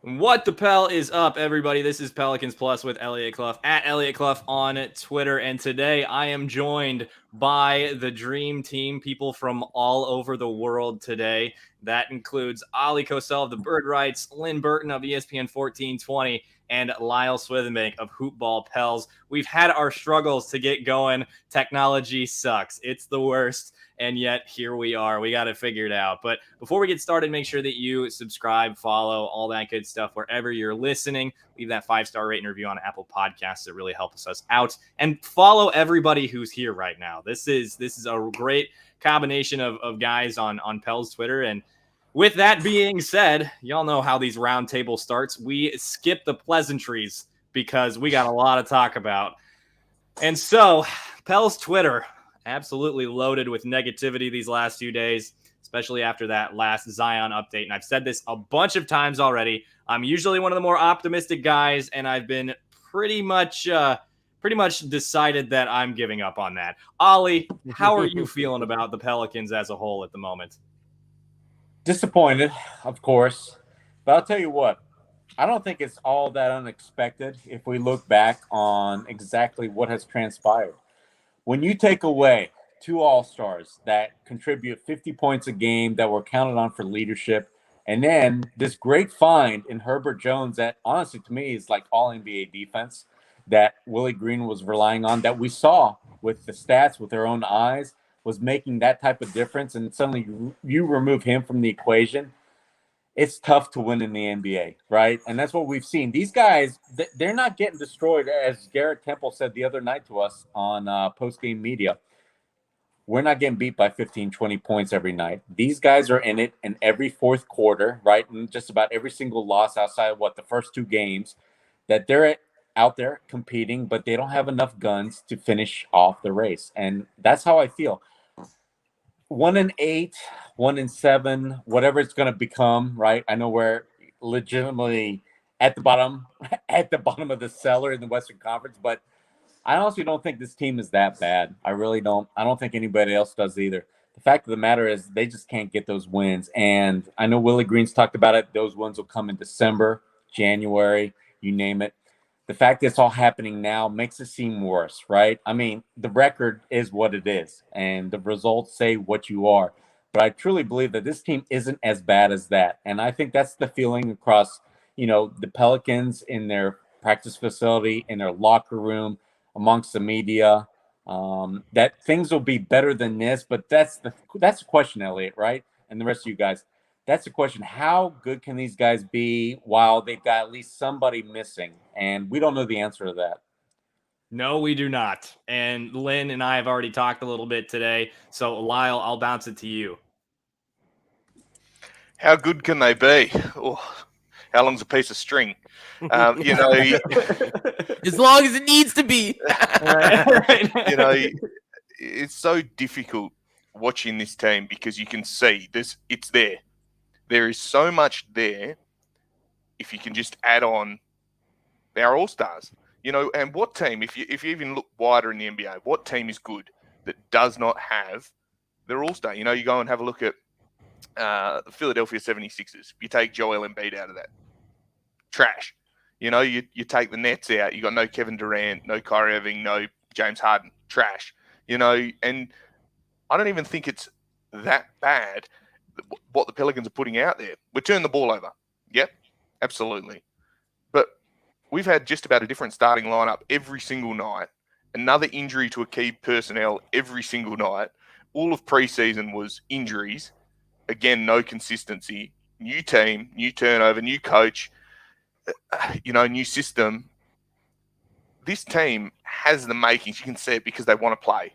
What the Pel is up, everybody? This is Pelicans Plus with Elliot Clough at Elliot Clough on Twitter. And today I am joined by the dream team, people from all over the world today. That includes Oleh Kosel of the Bird Rights, Lynn Burton of ESPN 1420, and Lyle Swithenbank of Hoopball Pels. We've had our struggles to get going. Technology sucks. It's the worst. And yet here we are. We got it figured out. But before we get started, make sure that you subscribe, follow, all that good stuff wherever you're listening. Leave that 5-star rate and review on Apple Podcasts. It really helps us out. And follow everybody who's here right now. This is a great combination of guys on Pell's Twitter. And with that being said, y'all know how these roundtables starts. We skip the pleasantries because we got a lot to talk about. And so, Pell's Twitter, absolutely loaded with negativity these last few days, especially after that last Zion update. And I've said this a bunch of times already. I'm usually one of the more optimistic guys, and I've been pretty much decided that I'm giving up on that. Oleh, how are you feeling about the Pelicans as a whole at the moment? Disappointed, of course. But I'll tell you what, I don't think it's all that unexpected if we look back on exactly what has transpired. When you take away two All-Stars that contribute 50 points a game that were counted on for leadership, and then this great find in Herbert Jones that honestly to me is like all NBA defense that Willie Green was relying on, that we saw with the stats with our own eyes, was making that type of difference, and suddenly you remove him from the equation. It's tough to win in the NBA, right? And that's what we've seen. These guys, they're not getting destroyed, as Garrett Temple said the other night to us on post-game media. We're not getting beat by 15, 20 points every night. These guys are in it in every fourth quarter, right? And just about every single loss outside of the first two games, that they're out there competing, but they don't have enough guns to finish off the race. And that's how I feel. 1-8, 1-7, whatever it's going to become, right? I know we're legitimately at the bottom of the cellar in the Western Conference, but I honestly don't think this team is that bad. I really don't. I don't think anybody else does either. The fact of the matter is they just can't get those wins. And I know Willie Green's talked about it. Those wins will come in December, January, you name it. The fact that it's all happening now makes it seem worse, right? I mean, the record is what it is, and the results say what you are. But I truly believe that this team isn't as bad as that. And I think that's the feeling across, the Pelicans in their practice facility, in their locker room, amongst the media, that things will be better than this. But that's the question, Elliot, right? And the rest of you guys. That's the question. How good can these guys be while they've got at least somebody missing? And we don't know the answer to that. No, we do not. And Lynn and I have already talked a little bit today. So, Lyle, I'll bounce it to you. How good can they be? Oh, how long's a piece of string? As long as it needs to be. It's so difficult watching this team because you can see it's there. There is so much there if you can just add on our All-Stars. And what team, if you even look wider in the NBA, what team is good that does not have their All-Star? You go and have a look at the Philadelphia 76ers. You take Joel Embiid out of that. Trash. You take the Nets out. You got no Kevin Durant, no Kyrie Irving, no James Harden. Trash. And I don't even think it's that bad what the Pelicans are putting out there. We're turning the ball over. Yep, absolutely. But we've had just about a different starting lineup every single night. Another injury to a key personnel every single night. All of preseason was injuries. Again, no consistency. New team, new turnover, new coach, new system. This team has the makings. You can see it because they want to play.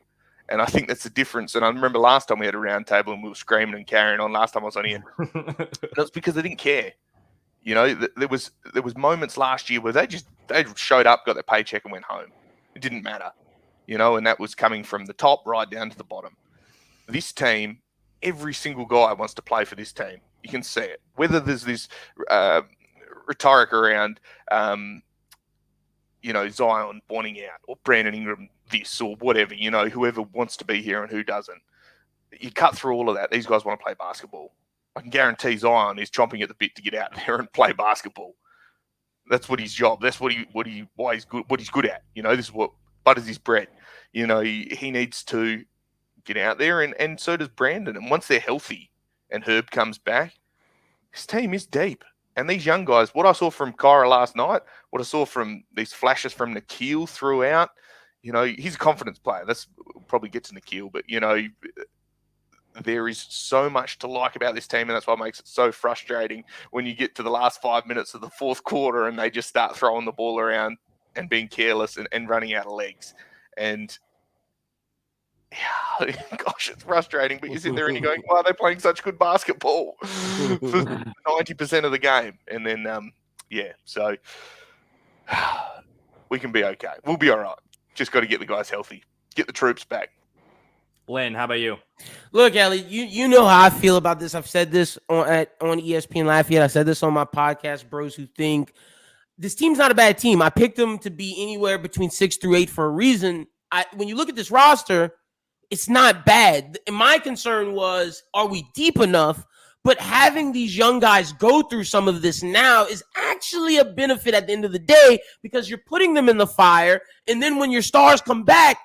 And I think that's the difference. And I remember last time we had a round table and we were screaming and carrying on. Last time I was on here. That's because they didn't care. There was moments last year where they showed up, got their paycheck and went home. It didn't matter. And that was coming from the top right down to the bottom. This team, every single guy wants to play for this team. You can see it. Whether there's this rhetoric around, Zion wanting out or Brandon Ingram this or whatever, whoever wants to be here and who doesn't. You cut through all of that. These guys want to play basketball. I can guarantee Zion is chomping at the bit to get out there and play basketball. That's what his job. That's why he's good. What he's good at. This is what butters his bread. He needs to get out there, and so does Brandon. And once they're healthy, and Herb comes back, his team is deep. And these young guys, what I saw from Kyra last night, what I saw from these flashes from Nikhil throughout, he's a confidence player. That's probably get to Nikhil, but there is so much to like about this team, and that's what makes it so frustrating when you get to the last 5 minutes of the fourth quarter and they just start throwing the ball around and being careless and running out of legs. And yeah, gosh, it's frustrating, but you sit there and you're going, why are they playing such good basketball for 90% of the game? And then, so we can be okay. We'll be all right. Just got to get the guys healthy, get the troops back. Lynn, how about you? Look, Ellie, you know how I feel about this. I've said this on ESPN Lafayette. I said this on my podcast, Bros Who Think. This team's not a bad team. I picked them to be anywhere between 6 through 8 for a reason. When you look at this roster, it's not bad. And my concern was, are we deep enough? But having these young guys go through some of this now is actually a benefit at the end of the day, because you're putting them in the fire. And then when your stars come back,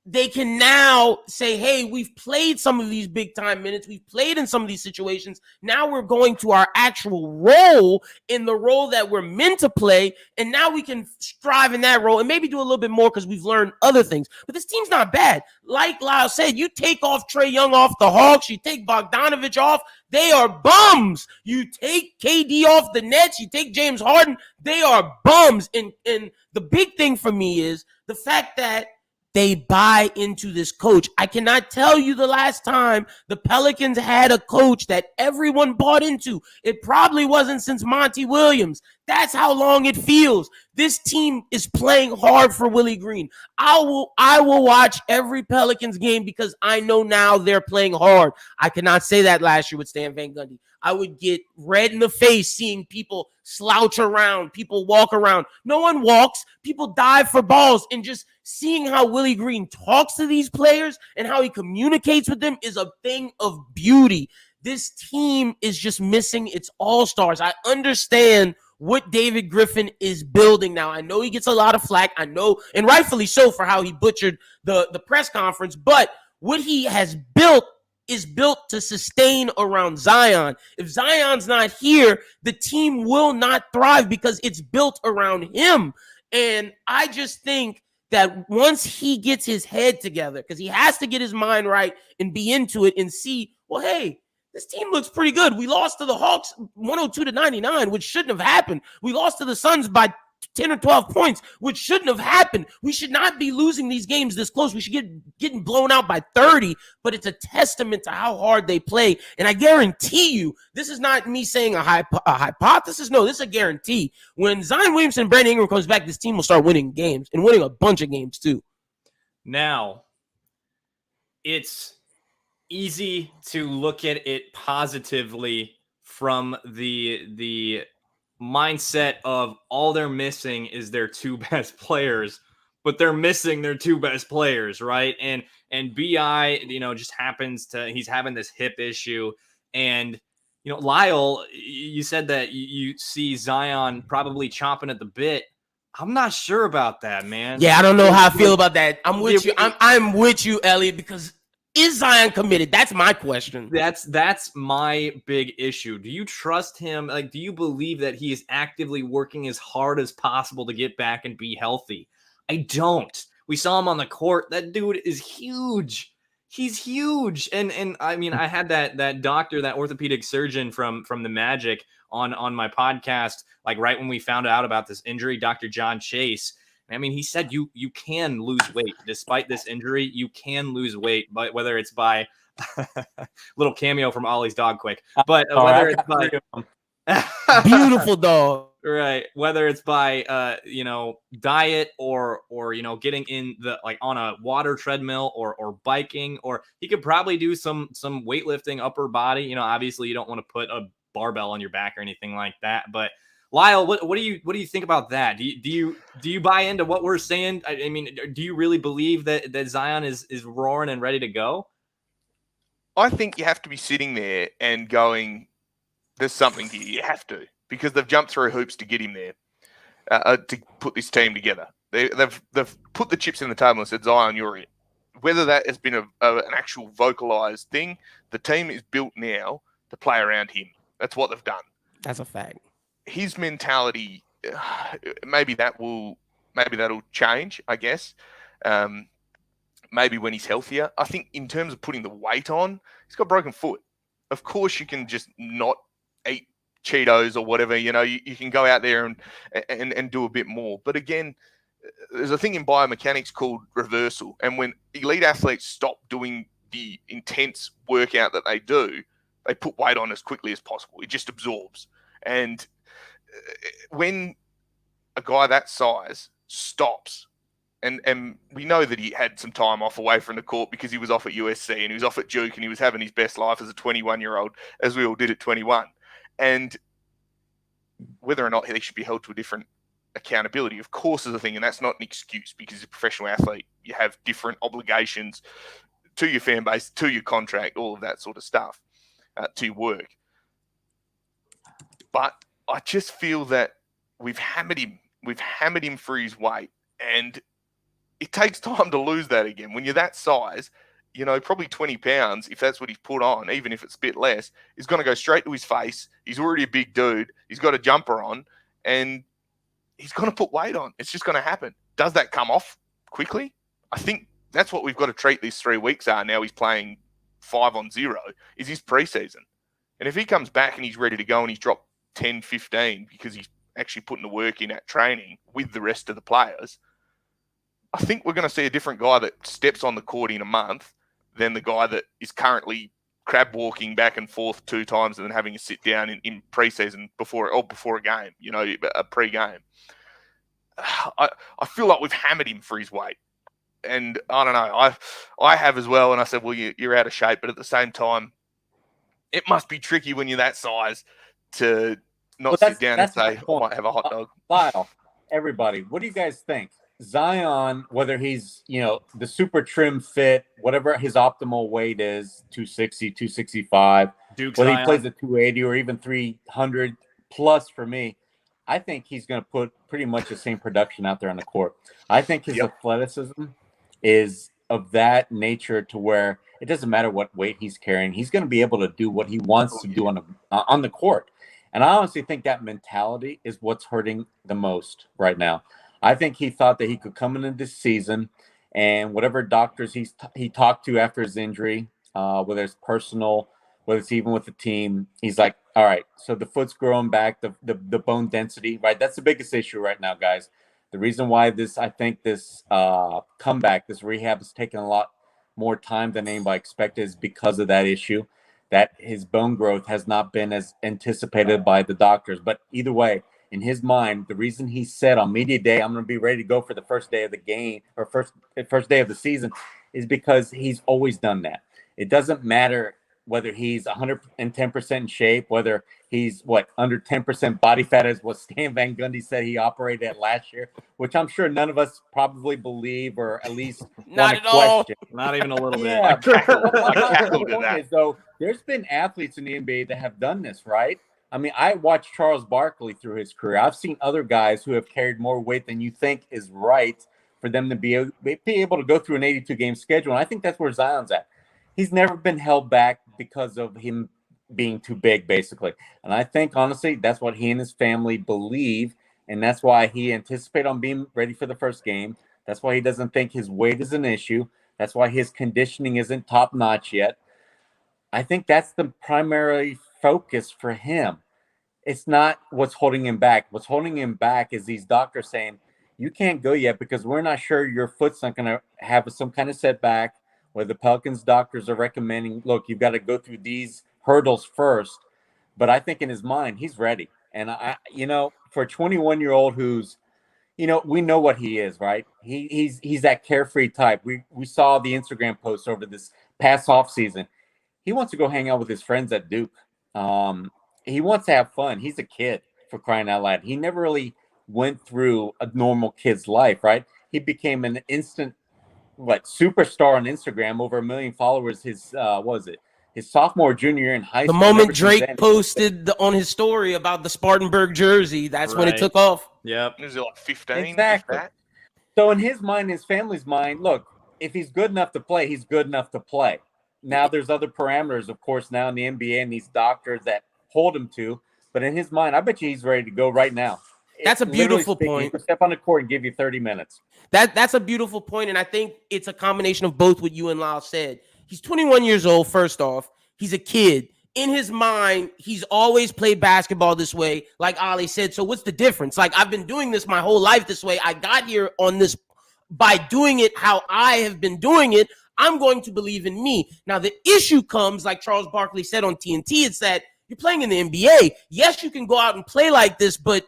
they can now say, hey, we've played some of these big time minutes. We've played in some of these situations. Now we're going to our actual role, in the role that we're meant to play. And now we can strive in that role and maybe do a little bit more because we've learned other things. But this team's not bad. Like Lyle said, you take off Trae Young off the Hawks, you take Bogdanovich off, they are bums. You take KD off the Nets, you take James Harden, they are bums. And the big thing for me is the fact that they buy into this coach. I cannot tell you the last time the Pelicans had a coach that everyone bought into. It probably wasn't since Monty Williams. That's how long it feels. This team is playing hard for Willie Green. I will watch every Pelicans game because I know now they're playing hard. I could not say that last year with Stan Van Gundy. I would get red in the face seeing people slouch around, people walk around. No one walks. People dive for balls. And just seeing how Willie Green talks to these players and how he communicates with them is a thing of beauty. This team is just missing its all-stars. I understand what David Griffin is building now. I know he gets a lot of flack. I know, and rightfully so, for how he butchered the press conference. But what he has built is built to sustain around Zion. If Zion's not here, the team will not thrive because it's built around him. And I just think that once he gets his head together, because he has to get his mind right and be into it and see, well, hey, this team looks pretty good. We lost to the Hawks 102-99, which shouldn't have happened. We lost to the Suns by 10 or 12 points, which shouldn't have happened. We should not be losing these games this close. We should getting blown out by 30, but it's a testament to how hard they play. And I guarantee you, this is not me saying a hypothesis. No, this is a guarantee. When Zion Williamson and Brandon Ingram comes back, this team will start winning games and winning a bunch of games too. Now, it's easy to look at it positively from the mindset of all they're missing is their two best players, but they're missing their two best players, right? And BI, just happens to, he's having this hip issue. And, Lyle, you said that you see Zion probably chomping at the bit. I'm not sure about that, man. Yeah, I don't know how I feel about that. I'm with you. I'm with you, Elliot, because is Zion committed? That's my question. That's my big issue. Do you trust him? Like, do you believe that he is actively working as hard as possible to get back and be healthy? I don't. We saw him on the court. That dude is huge. He's huge. And I mean, I had that doctor, that orthopedic surgeon from the Magic on my podcast, like right when we found out about this injury, Dr. John Chase. I mean, he said you can lose weight despite this injury. You can lose weight, but whether it's by little cameo from Ollie's dog, quick, but whether it's by beautiful dog, right? Whether it's by diet or getting in on a water treadmill or biking, or he could probably do some weightlifting, upper body. Obviously you don't want to put a barbell on your back or anything like that, but. Lyle, what do you think about that? Do you buy into what we're saying? I mean, do you really believe that Zion is roaring and ready to go? I think you have to be sitting there and going, there's something here. You have to, because they've jumped through hoops to get him there, to put this team together. They've put the chips in the table and said, Zion, you're it. Whether that has been an actual vocalized thing, the team is built now to play around him. That's what they've done. That's a fact. His mentality, maybe that'll change, I guess. Maybe when he's healthier. I think in terms of putting the weight on, he's got a broken foot. Of course, you can just not eat Cheetos or whatever. You know, you can go out there and do a bit more. But again, there's a thing in biomechanics called reversal. And when elite athletes stop doing the intense workout that they do, they put weight on as quickly as possible. It just absorbs. And when a guy that size stops, and we know that he had some time off away from the court because he was off at USC and he was off at Duke and he was having his best life as a 21-year-old, as we all did at 21. And whether or not he should be held to a different accountability, of course, is a thing, and that's not an excuse because as a professional athlete, you have different obligations to your fan base, to your contract, all of that sort of stuff, to your work. But I just feel that we've hammered him for his weight, and it takes time to lose that again. When you're that size, you know, probably 20 pounds, if that's what he's put on, even if it's a bit less, is going to go straight to his face. He's already a big dude. He's got a jumper on, and he's going to put weight on. It's just going to happen. Does that come off quickly? I think that's what we've got to treat these 3 weeks are. Now he's playing 5-on-0, is his preseason. And if he comes back and he's ready to go and he's dropped 10, 15 because he's actually putting the work in at training with the rest of the players, I think we're going to see a different guy that steps on the court in a month than the guy that is currently crab walking back and forth 2 times and then having a sit down in preseason before a game, you know, a pre-game. I feel like we've hammered him for his weight. And I don't know, I have as well. And I said, well, you're out of shape. But at the same time, it must be tricky when you're that size to not sit down and say, I might have a hot dog. Lyle, everybody, what do you guys think? Zion, whether he's, you know, the super trim fit, whatever his optimal weight is, 260, 265, Duke whether Zion. he plays at 280 or even 300 plus for me, I think he's going to put pretty much the same production out there on the court. I think his athleticism is of that nature to where it doesn't matter what weight he's carrying. He's going to be able to do what he wants to do on the court. And I honestly think that mentality is what's hurting the most right now. I think he thought that he could come into this season and whatever doctors he talked to after his injury, whether it's personal, whether it's even with the team, he's like, all right, so the foot's growing back, the bone density, right? That's the biggest issue right now, guys. The reason why I think this comeback, this rehab has taken a lot more time than anybody expected is because of that issue, that his bone growth has not been as anticipated by the doctors. But either way, in his mind, the reason he said on media day, I'm going to be ready to go for the first day of the game or first day of the season is because he's always done that. It doesn't matter whether he's 110% in shape, whether he's under 10% body fat as what Stan Van Gundy said he operated at last year, which I'm sure none of us probably believe or at least Not want at to all. question. Not even a little bit. Yeah, cackled at that. So there's been athletes in the NBA that have done this, right? I mean, I watched Charles Barkley through his career. I've seen other guys who have carried more weight than you think is right for them to be able to go through an 82-game schedule. And I think that's where Zion's at. He's never been held back because of him being too big, basically. And I think, honestly, that's what he and his family believe. And that's why he anticipates on being ready for the first game. That's why he doesn't think his weight is an issue. That's why his conditioning isn't top-notch yet. I think that's the primary focus for him. It's not what's holding him back. What's holding him back is these doctors saying, you can't go yet because we're not sure your foot's not going to have some kind of setback, where the Pelicans doctors are recommending, look, you've got to go through these hurdles first. But I think in his mind, he's ready. And for a 21-year-old who's, we know what he is, right? He's that carefree type. We saw the Instagram posts over this past off season. He wants to go hang out with his friends at Duke. He wants to have fun. He's a kid, for crying out loud. He never really went through a normal kid's life, right? He became an instant superstar on Instagram, over 1 million followers. His his sophomore, junior year in high The school. moment Drake posted on his story about the Spartanburg jersey, that's when it took off. Yep. Is it like 15? Exactly. So in his mind, his family's mind, look, if he's good enough to play, he's good enough to play. Now there's other parameters, of course, now in the NBA and these doctors that hold him to. But in his mind, I bet you he's ready to go right now. That's a beautiful point. He can step on the court and give you 30 minutes. That's a beautiful point, and I think it's a combination of both what you and Lyle said. He's 21 years old, first off. He's a kid. In his mind, he's always played basketball this way, like Oleh said. So what's the difference? Like, I've been doing this my whole life this way. I got here on this by doing it how I have been doing it. I'm going to believe in me. Now, the issue comes, like Charles Barkley said on TNT, it's that you're playing in the NBA. Yes, you can go out and play like this, but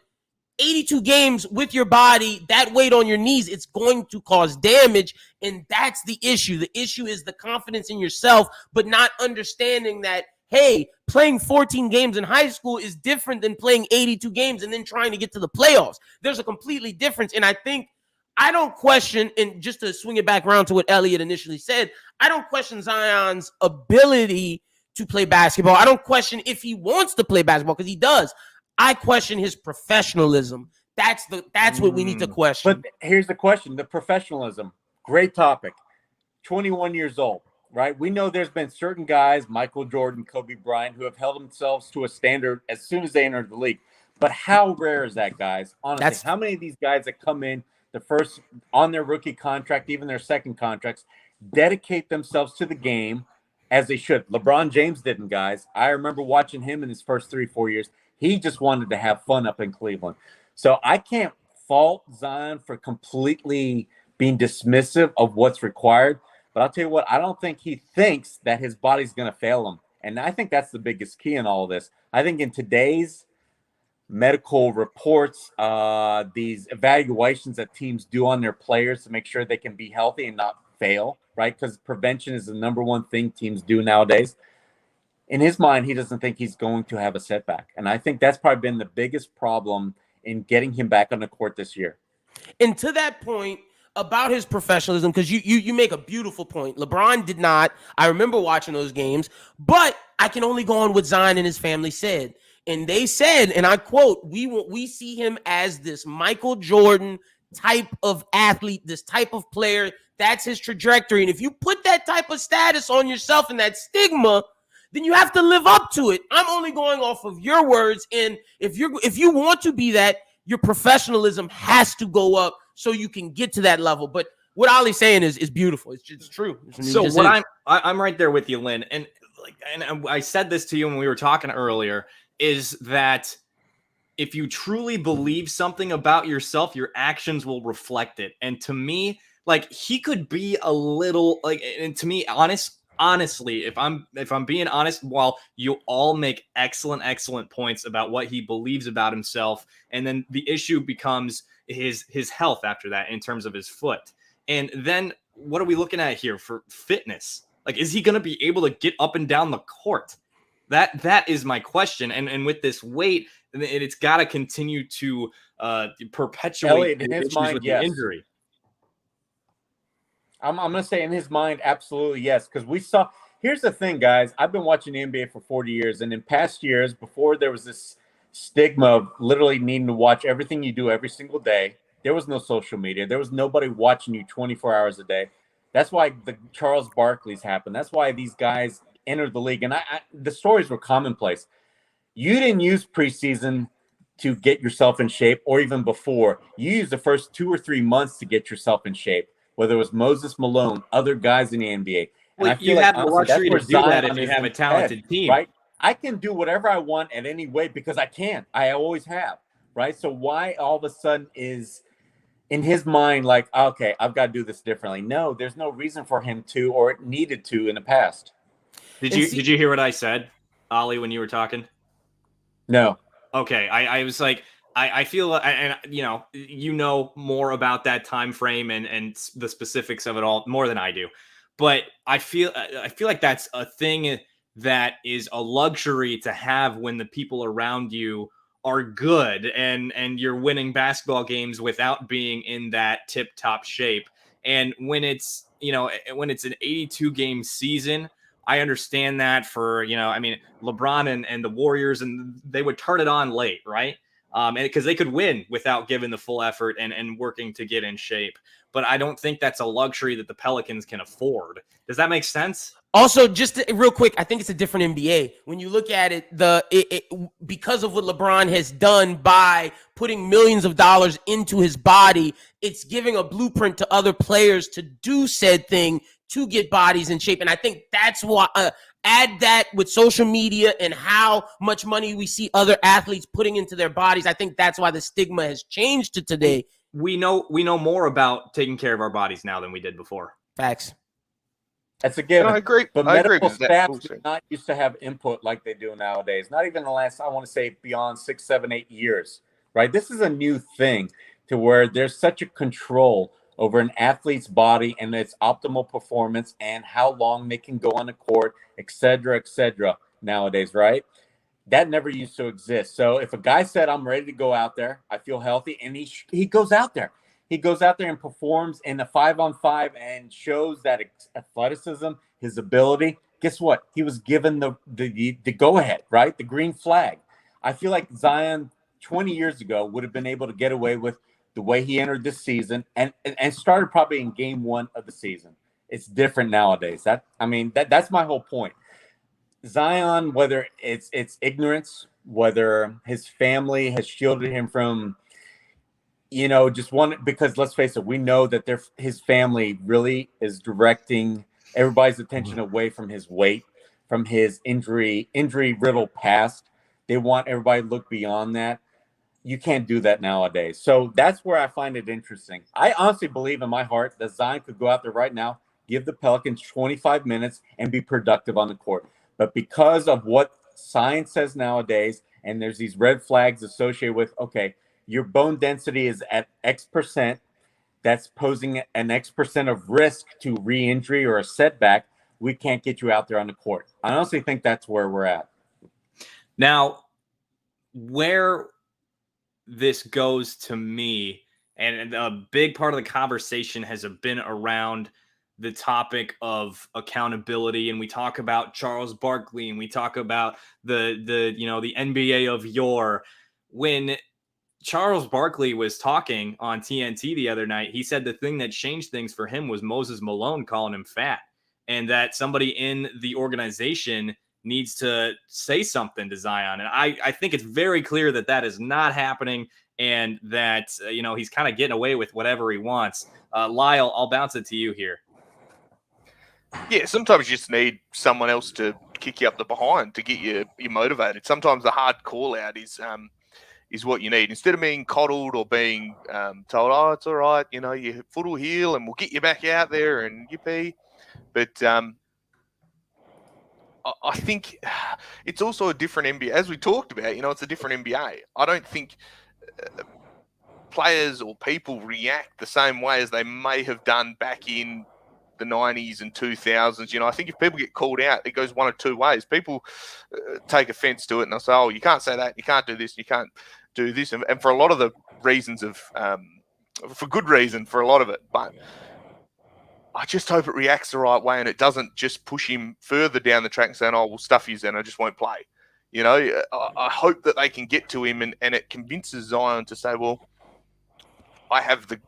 82 games with your body, that weight on your knees, it's going to cause damage, and that's the issue. The issue is the confidence in yourself, but not understanding that, hey, playing 14 games in high school is different than playing 82 games and then trying to get to the playoffs. There's a completely difference, and I think I don't question, and just to swing it back around to what Elliot initially said, I don't question Zion's ability to play basketball. I don't question if he wants to play basketball, because he does. I question his professionalism. That's what we need to question. But here's the question, the professionalism. Great topic. 21 years old, right? We know there's been certain guys, Michael Jordan, Kobe Bryant, who have held themselves to a standard as soon as they entered the league. But how rare is that, guys? Honestly, how many of these guys that come in the first on their rookie contract, even their second contracts, dedicate themselves to the game as they should? LeBron James didn't, guys. I remember watching him in his first 3-4 years. He just wanted to have fun up in Cleveland. So I can't fault Zion for completely being dismissive of what's required. But I'll tell you what, I don't think he thinks that his body's going to fail him. And I think that's the biggest key in all of this. I think in today's medical reports, these evaluations that teams do on their players to make sure they can be healthy and not fail, right? Because prevention is the number one thing teams do nowadays. In his mind, he doesn't think he's going to have a setback. And I think that's probably been the biggest problem in getting him back on the court this year. And to that point about his professionalism, because you make a beautiful point. LeBron did not. I remember watching those games, but I can only go on what Zion and his family said. And they said, and I quote, we see him as this Michael Jordan type of athlete, this type of player. That's his trajectory. And if you put that type of status on yourself and that stigma, then you have to live up to it. I'm only going off of your words. And if you want to be that, your professionalism has to go up so you can get to that level. But what Ollie's saying is beautiful. It's just true. So what I'm right there with you, Lynn. And I said this to you when we were talking earlier, is that if you truly believe something about yourself, your actions will reflect it. And to me, like, he could be a little like, and to me, honestly, if I'm being honest, while you all make excellent points about what he believes about himself, and then the issue becomes his health after that in terms of his foot. And then what are we looking at here for fitness? Like, is he going to be able to get up and down the court? That is my question. And with this weight, it's got to continue to perpetuate in his issues mind, with yes. the injury. I'm going to say in his mind, absolutely yes. Because we saw – here's the thing, guys. I've been watching the NBA for 40 years. And in past years, before there was this stigma of literally needing to watch everything you do every single day, there was no social media. There was nobody watching you 24 hours a day. That's why the Charles Barkleys happened. That's why these guys entered the league. And the stories were commonplace. You didn't use preseason to get yourself in shape, or even before. You used the first 2 or 3 months to get yourself in shape, whether it was Moses Malone, other guys in the NBA. And well, I feel you like, have the luxury to do that if Zion you is have a in talented head, team. Right? I can do whatever I want at any weight because I can. I always have, right? So why all of a sudden is in his mind like, okay, I've got to do this differently? No, there's no reason for him to, or needed to in the past. Did you hear what I said, Ollie, when you were talking? No. Okay, I was like, I feel, and you know more about that time frame and the specifics of it all more than I do, but I feel like that's a thing that is a luxury to have when the people around you are good and you're winning basketball games without being in that tip top shape. And when it's an 82 game season I understand that for, I mean, LeBron and the Warriors, and they would turn it on late, right? And because they could win without giving the full effort and working to get in shape. But I don't think that's a luxury that the Pelicans can afford. Does that make sense? Also, real quick, I think it's a different NBA. When you look at it, because of what LeBron has done by putting millions of dollars into his body, it's giving a blueprint to other players to do said thing to get bodies in shape. And I think that's why add that with social media and how much money we see other athletes putting into their bodies. I think that's why the stigma has changed to today. We know more about taking care of our bodies now than we did before. Facts. That's a given. No, I agree. But I agree medical with that staff also. do not used to have input like they do nowadays. Not even the last, I want to say, beyond 6, 7, 8 years, right? This is a new thing to where there's such a control over an athlete's body and its optimal performance and how long they can go on the court, et cetera, nowadays, right? That never used to exist. So if a guy said, I'm ready to go out there, I feel healthy, and he goes out there. He goes out there and performs in a 5-on-5 and shows that athleticism, his ability. Guess what? He was given the go-ahead, right? The green flag. I feel like Zion 20 years ago would have been able to get away with the way he entered this season and started probably in game 1 of the season. It's different nowadays. That's my whole point. Zion, whether it's ignorance, whether his family has shielded him from, because let's face it, we know that his family really is directing everybody's attention away from his weight, from his injury-riddled past. They want everybody to look beyond that. You can't do that nowadays. So that's where I find it interesting. I honestly believe in my heart that Zion could go out there right now, give the Pelicans 25 minutes, and be productive on the court. But because of what science says nowadays, and there's these red flags associated with, okay, your bone density is at X%, that's posing an X% of risk to re-injury or a setback, we can't get you out there on the court. I honestly think that's where we're at. Now, where this goes to me, and a big part of the conversation has been around the topic of accountability, and we talk about Charles Barkley, and we talk about the NBA of yore. When Charles Barkley was talking on TNT the other night, he said the thing that changed things for him was Moses Malone calling him fat, and that somebody in the organization needs to say something to Zion. And I think it's very clear that is not happening, and that, he's kind of getting away with whatever he wants. Lyle, I'll bounce it to you here. Yeah, sometimes you just need someone else to kick you up the behind to get you motivated. Sometimes the hard call out is what you need. Instead of being coddled or being told, oh, it's all right, your foot will heal and we'll get you back out there and yippee. But I think it's also a different NBA. As we talked about, it's a different NBA. I don't think players or people react the same way as they may have done back in the 90s and 2000s. I think if people get called out, it goes one of two ways. People take offense to it and they'll say, oh, you can't say that, you can't do this, you can't do this. And for a lot of the reasons for good reason for a lot of it. But I just hope it reacts the right way and it doesn't just push him further down the track and saying, oh, well, stuff you and I just won't play. I hope that they can get to him and it convinces Zion to say, well, I have the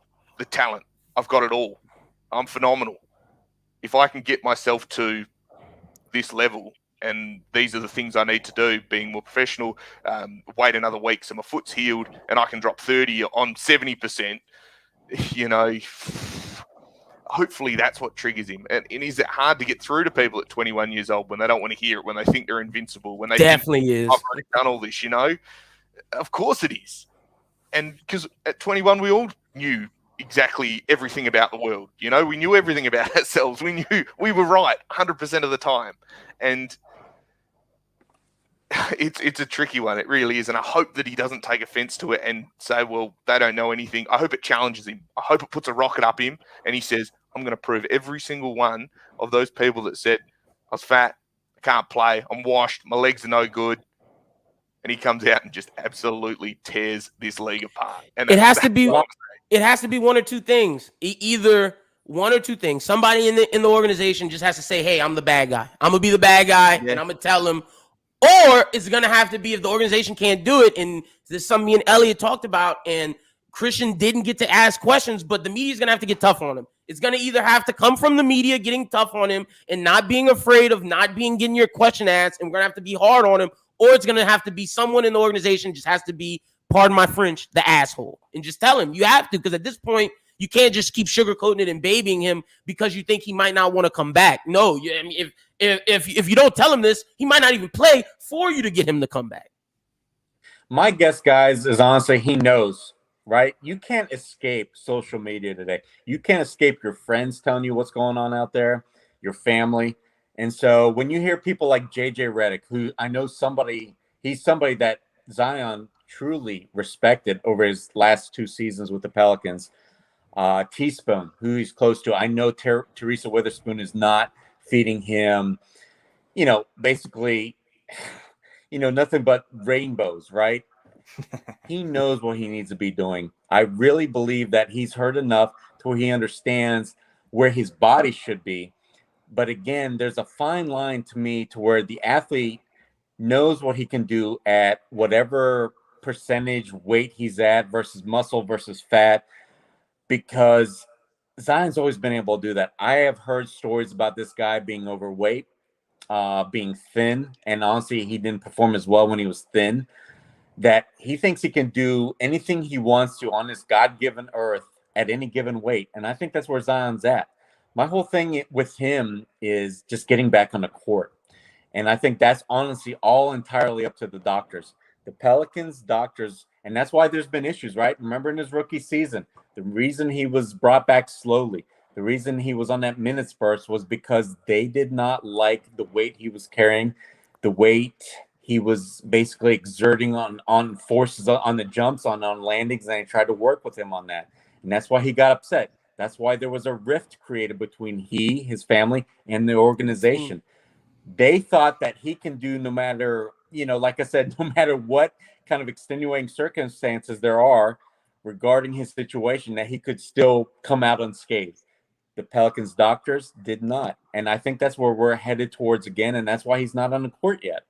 talent. I've got it all. I'm phenomenal. If I can get myself to this level and these are the things I need to do, being more professional, wait another week so my foot's healed and I can drop 30 on 70%, hopefully that's what triggers him. And is it hard to get through to people at 21 years old when they don't want to hear it, when they think they're invincible, when they definitely is. I've already done all this, Of course it is. And because at 21, we all knew exactly everything about the world. We knew everything about ourselves. We knew we were right 100% of the time. And it's a tricky one. It really is. And I hope that he doesn't take offense to it and say, well, they don't know anything. I hope it challenges him. I hope it puts a rocket up him and he says, I'm going to prove every single one of those people that said, I was fat, I can't play, I'm washed, my legs are no good. And he comes out and just absolutely tears this league apart. And it has to be one or two things. Either one or two things. Somebody in the organization just has to say, hey, I'm the bad guy. I'm going to be the bad guy, and I'm going to tell him. Or it's going to have to be if the organization can't do it, and this is something me and Elliot talked about, and Christian didn't get to ask questions, but the media's going to have to get tough on him. It's going to either have to come from the media getting tough on him and not being afraid of not getting your question asked, and we're going to have to be hard on him, or it's going to have to be someone in the organization just has to be, pardon my French, the asshole, and just tell him. You have to, because at this point, you can't just keep sugarcoating it and babying him because you think he might not want to come back. No, I mean, if you don't tell him this, he might not even play for you to get him to come back. My guess, guys, is honestly he knows, right? You can't escape social media today. You can't escape your friends telling you what's going on out there, your family. And so when you hear people like JJ Redick, who I know he's somebody that Zion truly respected over his last 2 seasons with the Pelicans. Teaspoon, who he's close to. I know Teresa Witherspoon is not feeding him, basically, nothing but rainbows, right? He knows what he needs to be doing. I really believe that he's heard enough to where he understands where his body should be. But again, there's a fine line to me to where the athlete knows what he can do at whatever percentage weight he's at versus muscle versus fat. Because Zion's always been able to do that. I have heard stories about this guy being overweight, being thin, and honestly, he didn't perform as well when he was thin, that he thinks he can do anything he wants to on this God-given earth at any given weight. And I think that's where Zion's at. My whole thing with him is just getting back on the court. And I think that's honestly all entirely up to the doctors. The Pelicans doctors, and that's why there's been issues, right? Remember in his rookie season, the reason he was brought back slowly, the reason he was on that minutes burst was because they did not like the weight he was carrying, the weight he was basically exerting on forces on the jumps, on landings, and they tried to work with him on that. And that's why he got upset. That's why there was a rift created between his family, and the organization. They thought that he can do no matter, like I said, no matter what kind of extenuating circumstances there are regarding his situation, that he could still come out unscathed. The Pelicans doctors did not. And I think that's where we're headed towards again. And that's why he's not on the court yet.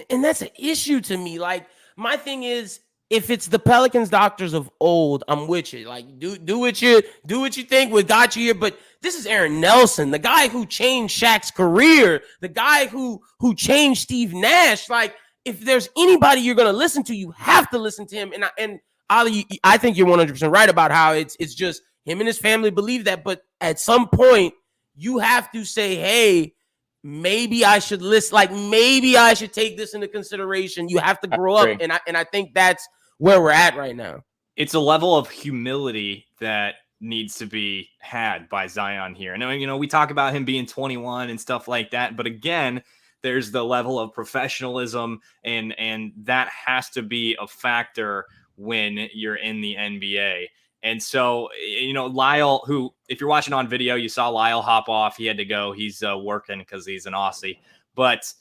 And that's an issue to me. Like, my thing is, if it's the Pelicans doctors of old, I'm with you. Like, do what you think, what got you here. But this is Aaron Nelson, the guy who changed Shaq's career, the guy who changed Steve Nash. Like, if there's anybody you're gonna listen to, you have to listen to him. And Ali, I think you're 100% right about how it's just him and his family believe that. But at some point, you have to say, hey, maybe I should listen. Like, maybe I should take this into consideration. You have to grow up, and I think that's where we're at right now. It's a level of humility that needs to be had by Zion here. And, we talk about him being 21 and stuff like that. But again, there's the level of professionalism, and that has to be a factor when you're in the NBA. And so, Lyle, who, if you're watching on video, you saw Lyle hop off. He had to go. He's working because he's an Aussie. But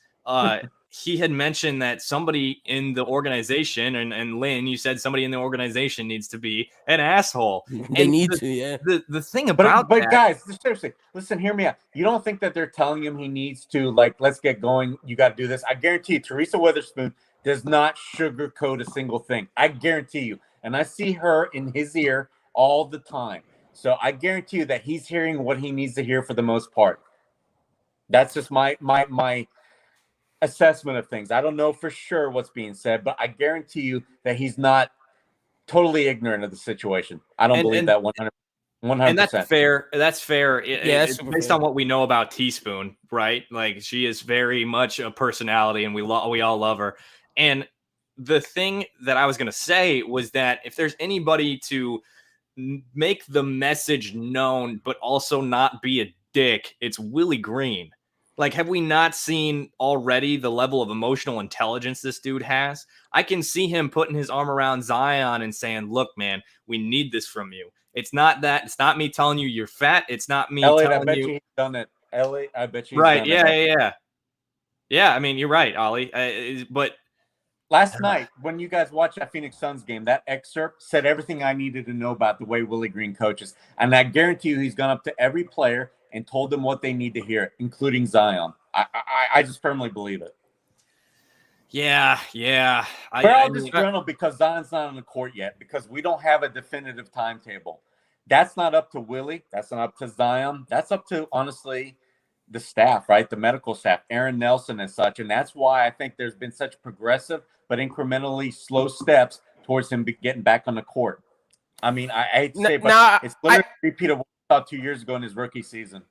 he had mentioned that somebody in the organization, and Lynn, you said somebody in the organization needs to be an asshole. They need to, yeah. The thing about but that, guys, seriously, listen, hear me out. You don't think that they're telling him he needs to, like, let's get going. You got to do this. I guarantee you, Teresa Witherspoon does not sugarcoat a single thing. I guarantee you. And I see her in his ear all the time. So I guarantee you that he's hearing what he needs to hear for the most part. That's just my assessment of things. I don't know for sure what's being said, but I guarantee you that he's not totally ignorant of the situation. I don't believe that 100%. And that's fair. That's fair. It's based on what we know about Teaspoon, right? Like, she is very much a personality, and we all love her. And the thing that I was going to say was that if there's anybody to make the message known, but also not be a dick, it's Willie Green. Like, have we not seen already the level of emotional intelligence this dude has? I can see him putting his arm around Zion and saying, look, man, we need this from you. It's not me telling you you're fat. It's not me Elliot, telling I bet you. He's done it. Elliot, I bet you. Right. Yeah. I mean, you're right, Ollie. But Last night, when you guys watched that Phoenix Suns game, that excerpt said everything I needed to know about the way Willie Green coaches. And I guarantee you he's gone up to every player and told them what they need to hear, including Zion. I just firmly believe it. Yeah. We're all disgruntled because Zion's not on the court yet, because we don't have a definitive timetable. That's not up to Willie. That's not up to Zion. That's up to, honestly, the staff, right? The medical staff, Aaron Nelson and such. And that's why I think there's been such progressive but incrementally slow steps towards him getting back on the court. I mean, I hate to say it, but it's literally a repeat of what we saw 2 years ago in his rookie season.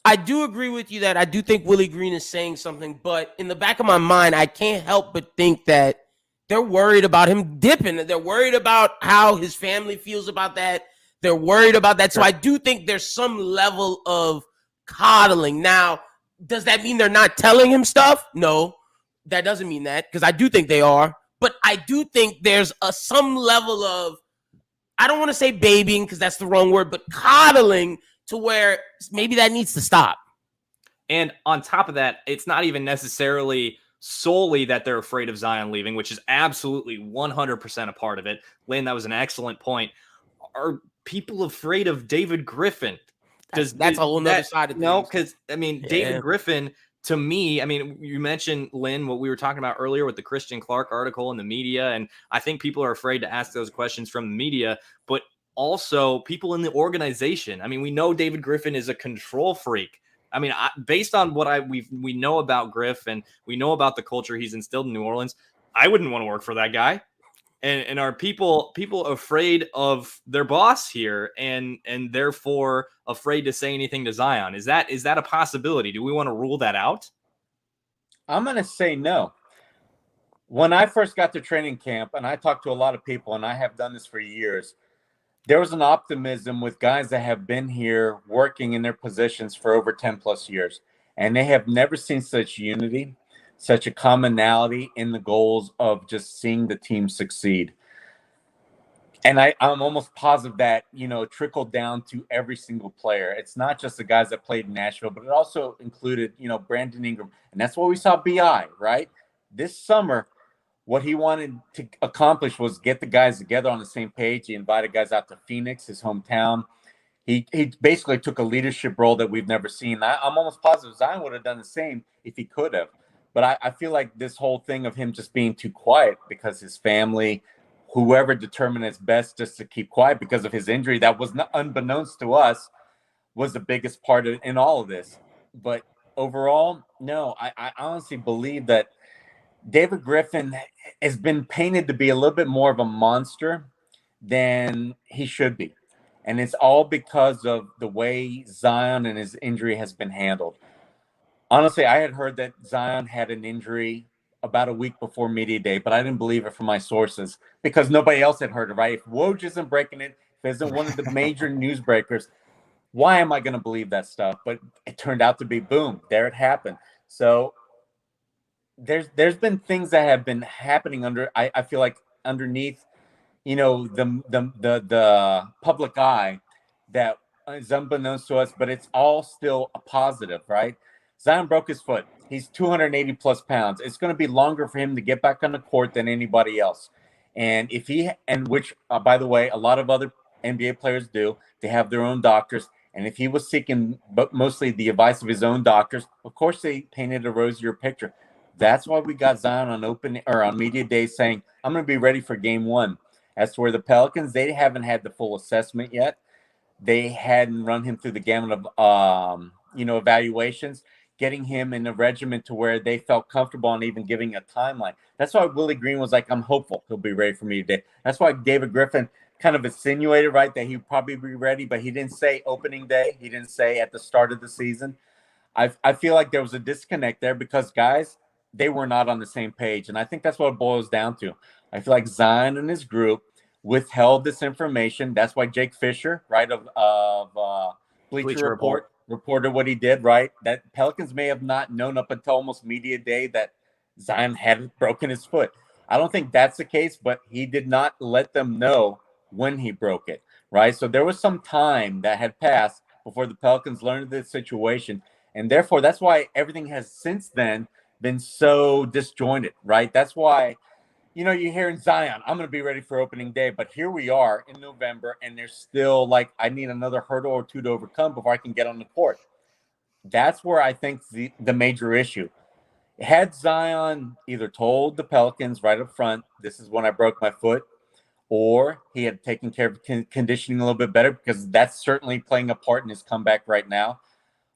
I do agree with you that I do think Willie Green is saying something, but in the back of my mind, I can't help but think that they're worried about him dipping. They're worried about how his family feels about that. They're worried about that. So I do think there's some level of coddling. Now, does that mean they're not telling him stuff? No, that doesn't mean that, because I do think they are. But I do think there's some level of, I don't want to say babying because that's the wrong word, but coddling to where maybe that needs to stop. And on top of that, it's not even necessarily solely that they're afraid of Zion leaving, which is absolutely 100% a part of it. Lynn, that was an excellent point. Are people afraid of David Griffin? That's a whole nother side of things. No, because, I mean, David Griffin, to me, I mean, you mentioned, Lynn, what we were talking about earlier with the Christian Clark article in the media, and I think people are afraid to ask those questions from the media, but also people in the organization. I mean, we know David Griffin is a control freak. I mean, based on what we know about Griff and we know about the culture he's instilled in New Orleans, I wouldn't want to work for that guy. And are people afraid of their boss here and therefore afraid to say anything to Zion? Is that a possibility? Do we want to rule that out? I'm going to say no. When I first got to training camp, and I talked to a lot of people, and I have done this for years, there was an optimism with guys that have been here working in their positions for over 10 plus years, and they have never seen such unity, such a commonality in the goals of just seeing the team succeed. And I'm almost positive that, trickled down to every single player. It's not just the guys that played in Nashville, but it also included, Brandon Ingram. And that's what we saw BI, right? This summer, what he wanted to accomplish was get the guys together on the same page. He invited guys out to Phoenix, his hometown. He basically took a leadership role that we've never seen. I'm almost positive Zion would have done the same if he could have. But I feel like this whole thing of him just being too quiet because his family, whoever determined it's best just to keep quiet because of his injury, that was not unbeknownst to us, was the biggest part in all of this. But overall, no, I honestly believe that David Griffin has been painted to be a little bit more of a monster than he should be. And it's all because of the way Zion and his injury has been handled. Honestly, I had heard that Zion had an injury about a week before media day, but I didn't believe it from my sources because nobody else had heard it, right? If Woj isn't breaking it, if isn't one of the major newsbreakers, why am I going to believe that stuff? But it turned out to be, boom, there it happened. So there's been things that have been happening I feel like underneath, the public eye that is unbeknownst to us, but it's all still a positive, right? Zion broke his foot. He's 280 plus pounds. It's going to be longer for him to get back on the court than anybody else. And which, by the way, a lot of other NBA players do, they have their own doctors. And if he was seeking mostly the advice of his own doctors, of course they painted a rosier picture. That's why we got Zion on media day saying, I'm going to be ready for game one. As to where the Pelicans, they haven't had the full assessment yet. They hadn't run him through the gamut of, evaluations, getting him in a regimen to where they felt comfortable and even giving a timeline. That's why Willie Green was like, I'm hopeful he'll be ready for me today. That's why David Griffin kind of insinuated, right, that he'd probably be ready, but he didn't say opening day. He didn't say at the start of the season. I feel like there was a disconnect there because guys, they were not on the same page. And I think that's what it boils down to. I feel like Zion and his group withheld this information. That's why Jake Fisher, right, of Bleacher Report reported what he did, right? That Pelicans may have not known up until almost media day that Zion had broken his foot. I don't think that's the case, but he did not let them know when he broke it, right? So there was some time that had passed before the Pelicans learned of this situation. And therefore, that's why everything has since then been so disjointed, right? That's why you're hearing Zion, I'm going to be ready for opening day. But here we are in November, and there's still like, I need another hurdle or two to overcome before I can get on the court. That's where I think the major issue. Had Zion either told the Pelicans right up front, this is when I broke my foot, or he had taken care of conditioning a little bit better, because that's certainly playing a part in his comeback right now,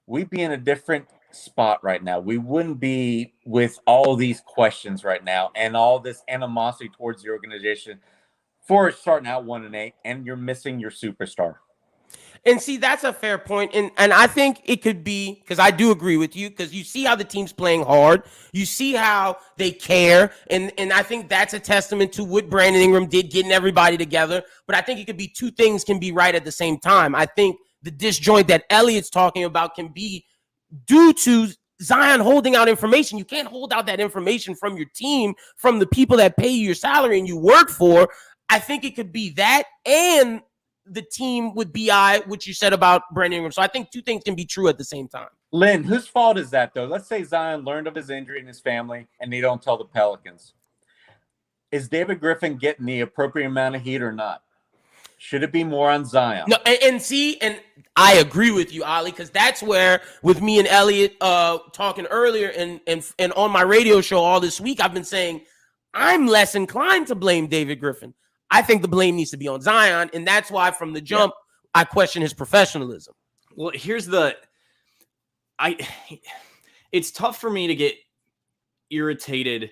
we'd be in a different spot right now. We wouldn't be with all these questions right now and all this animosity towards the organization for starting out 1-8, and you're missing your superstar. And see, that's a fair point. And I think it could be, because I do agree with you, because you see how the team's playing hard. You see how they care. And I think that's a testament to what Brandon Ingram did, getting everybody together. But I think it could be two things can be right at the same time. I think the disjoint that Elliot's talking about can be due to Zion holding out information. You can't hold out that information from your team, from the people that pay you your salary and you work for. I think it could be that, and the team with BI, which you said about Brandon Ingram. So I think two things can be true at the same time. Lynn, whose fault is that, though? Let's say Zion learned of his injury in his family and they don't tell the Pelicans. Is David Griffin getting the appropriate amount of heat or not? Should it be more on Zion? No, and I agree with you, Ollie, because that's where, with me and Elliot talking earlier and on my radio show all this week, I've been saying I'm less inclined to blame David Griffin. I think the blame needs to be on Zion, and that's why from the jump, I question his professionalism. Well, it's tough for me to get irritated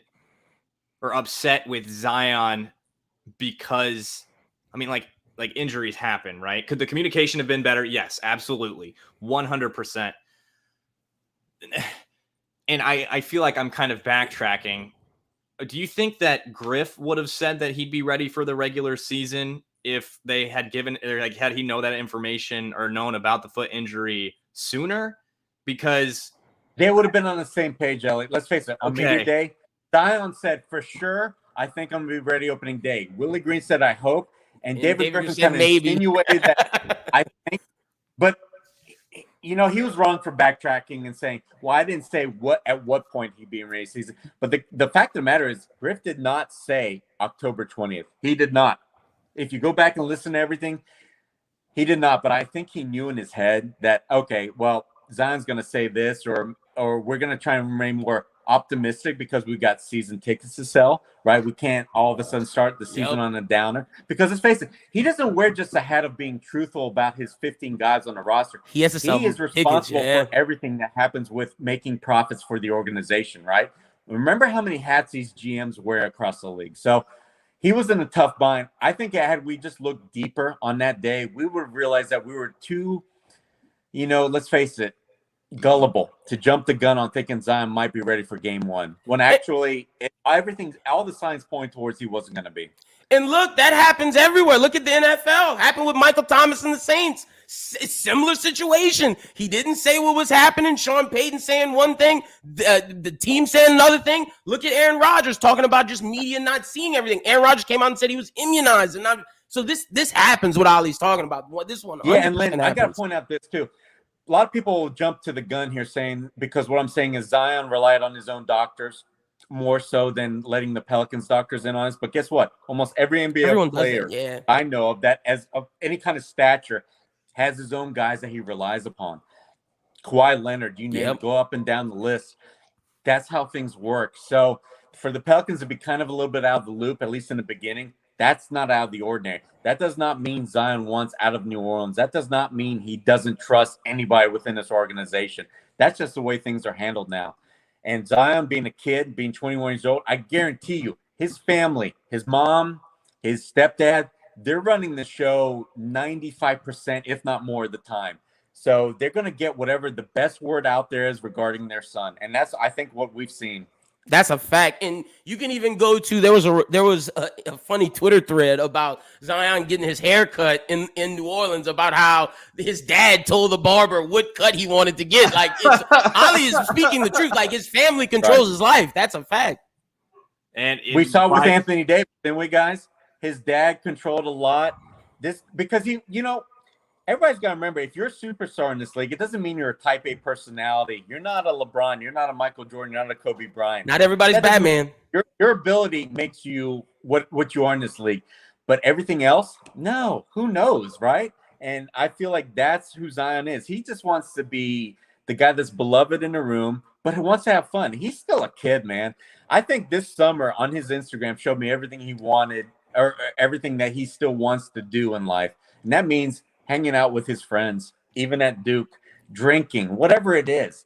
or upset with Zion because, I mean, like injuries happen, right? Could the communication have been better? Yes, absolutely. 100%. And I feel like I'm kind of backtracking. Do you think that Griff would have said that he'd be ready for the regular season if they had given, or like, had he know that information or known about the foot injury sooner? Because they would have been on the same page, Elliot. Let's face it. On media day, Zion said, for sure, I think I'm going to be ready opening day. Willie Green said, I hope. And David Griffin kind of insinuated that, I think. But, he was wrong for backtracking and saying, well, I didn't say at what point he'd be in race season. But the fact of the matter is, Griff did not say October 20th. He did not. If you go back and listen to everything, he did not. But I think he knew in his head that, okay, well, Zion's going to say this, or we're going to try and remain more optimistic because we've got season tickets to sell, right? We can't all of a sudden start the season on a downer, because let's face it, he doesn't wear just a hat of being truthful about his 15 guys on the roster. He is responsible for everything that happens with making profits for the organization, right? Remember how many hats these GMs wear across the league. So he was in a tough bind. I think had we just looked deeper on that day, we would have realized that we were too, let's face it, gullible to jump the gun on thinking Zion might be ready for game one, when actually all the signs point towards he wasn't going to be. And look, that happens everywhere. Look at the NFL. Happened with Michael Thomas and the Saints. Similar situation. He didn't say what was happening. Sean Payton saying one thing, the team saying another thing. Look at Aaron Rodgers talking about just media not seeing everything. Aaron Rodgers came out and said he was immunized, and so this happens. What Ollie's talking about. This one, and Lynn, I got to point out this too. A lot of people will jump to the gun here saying, because what I'm saying is Zion relied on his own doctors more so than letting the Pelicans doctors in on us. But guess what? Almost every NBA player I know of that as of any kind of stature has his own guys that he relies upon. Kawhi Leonard, you name it, go up and down the list. That's how things work. So for the Pelicans to be kind of a little bit out of the loop, at least in the beginning, that's not out of the ordinary. That does not mean Zion wants out of New Orleans. That does not mean he doesn't trust anybody within this organization. That's just the way things are handled now. And Zion being a kid, being 21 years old, I guarantee you, his family, his mom, his stepdad, they're running the show 95%, if not more of the time. So they're going to get whatever the best word out there is regarding their son. And that's, I think, what we've seen. That's a fact. And you can even go to, there was a funny Twitter thread about Zion getting his hair cut in New Orleans, about how his dad told the barber what cut he wanted to get. Like, Ollie is speaking the truth. Like, his family controls his life. That's a fact. And we saw with Anthony Davis, didn't we, guys? His dad controlled a lot. This because everybody's got to remember, if you're a superstar in this league, it doesn't mean you're a type A personality. You're not a LeBron. You're not a Michael Jordan. You're not a Kobe Bryant. Not everybody's Batman. Your ability makes you what you are in this league. But everything else, no, who knows, right? And I feel like that's who Zion is. He just wants to be the guy that's beloved in the room, but who wants to have fun. He's still a kid, man. I think this summer on his Instagram showed me everything he wanted or everything that he still wants to do in life. And that means hanging out with his friends, even at Duke, drinking, whatever it is,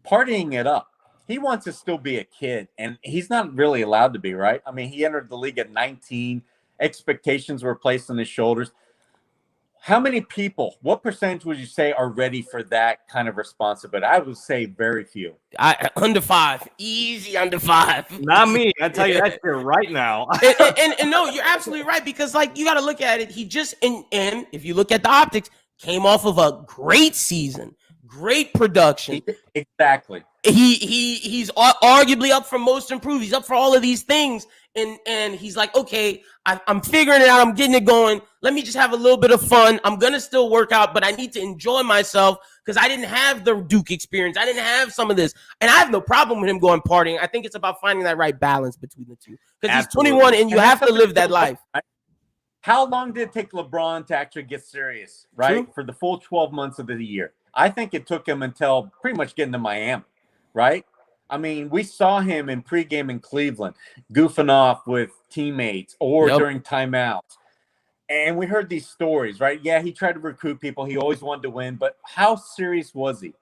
partying it up. He wants to still be a kid, and he's not really allowed to be, right? I mean, he entered the league at 19. Expectations were placed on his shoulders. How many people, what percentage would you say are ready for that kind of responsibility? I would say very few. Under 5. Easy under 5. Not me. I tell you that shit right now. and no, you're absolutely right, because like you got to look at it. He just and if you look at the optics, came off of a great season, great production. Exactly. He's arguably up for most improved. He's up for all of these things. And he's like, okay, I'm figuring it out. I'm getting it going. Let me just have a little bit of fun. I'm going to still work out, but I need to enjoy myself because I didn't have the Duke experience. I didn't have some of this. And I have no problem with him going partying. I think it's about finding that right balance between the two. Because he's 21 and you have to live that life. How long did it take LeBron to actually get serious, right? True. For the full 12 months of the year. I think it took him until pretty much getting to Miami, right? I mean, we saw him in pregame in Cleveland, goofing off with teammates or during timeouts. And we heard these stories, right? Yeah, he tried to recruit people. He always wanted to win. But how serious was he?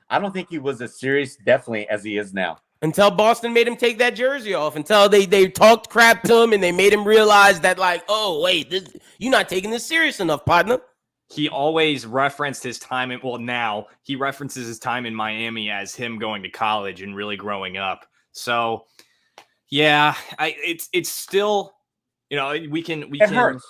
I don't think he was as serious, definitely, as he is now. Until Boston made him take that jersey off. Until they talked crap to him and they made him realize that, like, oh, wait, you're not taking this serious enough, partner. He always referenced his time now he references his time in Miami as him going to college and really growing up. So yeah, it's still, we can hurts.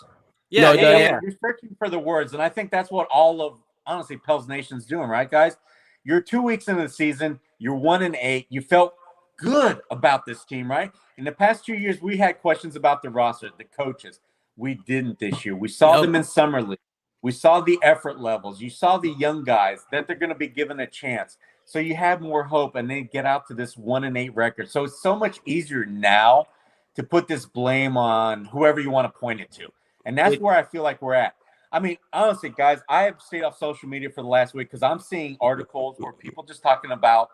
Yeah, You're searching for the words, and I think that's what all of honestly Pels Nation's doing, right, guys? You're 2 weeks into the season, you're 1-8, you felt good about this team, right? In the past 2 years, we had questions about the roster, the coaches. We didn't this year. We saw them in summer league. We saw the effort levels. You saw the young guys that they're going to be given a chance. So you have more hope, and they get out to this 1-8 record. So it's so much easier now to put this blame on whoever you want to point it to. And that's where I feel like we're at. I mean, honestly, guys, I have stayed off social media for the last week because I'm seeing articles where people just talking about,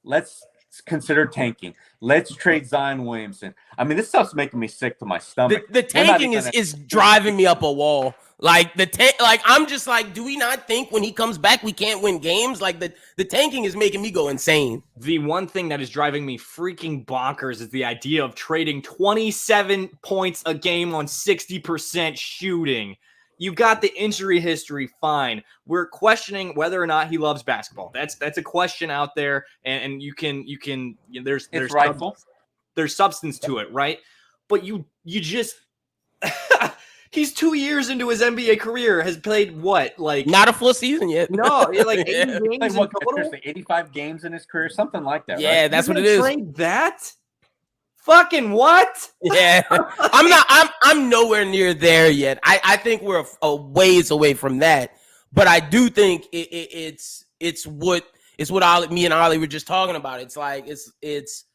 let's consider tanking. Let's trade Zion Williamson. I mean, this stuff's making me sick to my stomach. The tanking is driving me up a wall. Like I'm just like, do we not think when he comes back we can't win games? Like the tanking is making me go insane. The one thing that is driving me freaking bonkers is the idea of trading 27 points a game on 60% shooting. You got the injury history, fine. We're questioning whether or not he loves basketball. That's a question out there, and you can there's there's substance to it, right? But you just he's 2 years into his NBA career, has played what, like not a full season yet? No, like 80 games in total? 85 games in his career, something like that. Yeah, right? that's what it is. Trade that? Fucking what? Yeah, I'm nowhere near there yet. I think we're a ways away from that, but I do think it's what me and Ollie were just talking about. It's like it's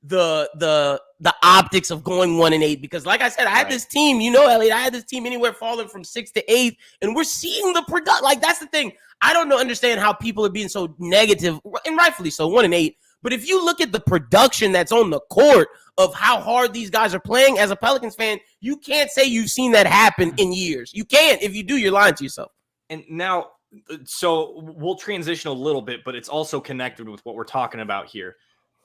the optics of going 1-8, because like I said, I had this team, Elliot, I had this team anywhere falling from 6 to 8, and we're seeing the product. Like that's the thing. I don't understand how people are being so negative, and rightfully so, 1-8. But if you look at the production that's on the court of how hard these guys are playing, as a Pelicans fan, you can't say you've seen that happen in years. You can't. If you do, you're lying to yourself. And now, so we'll transition a little bit, but it's also connected with what we're talking about here.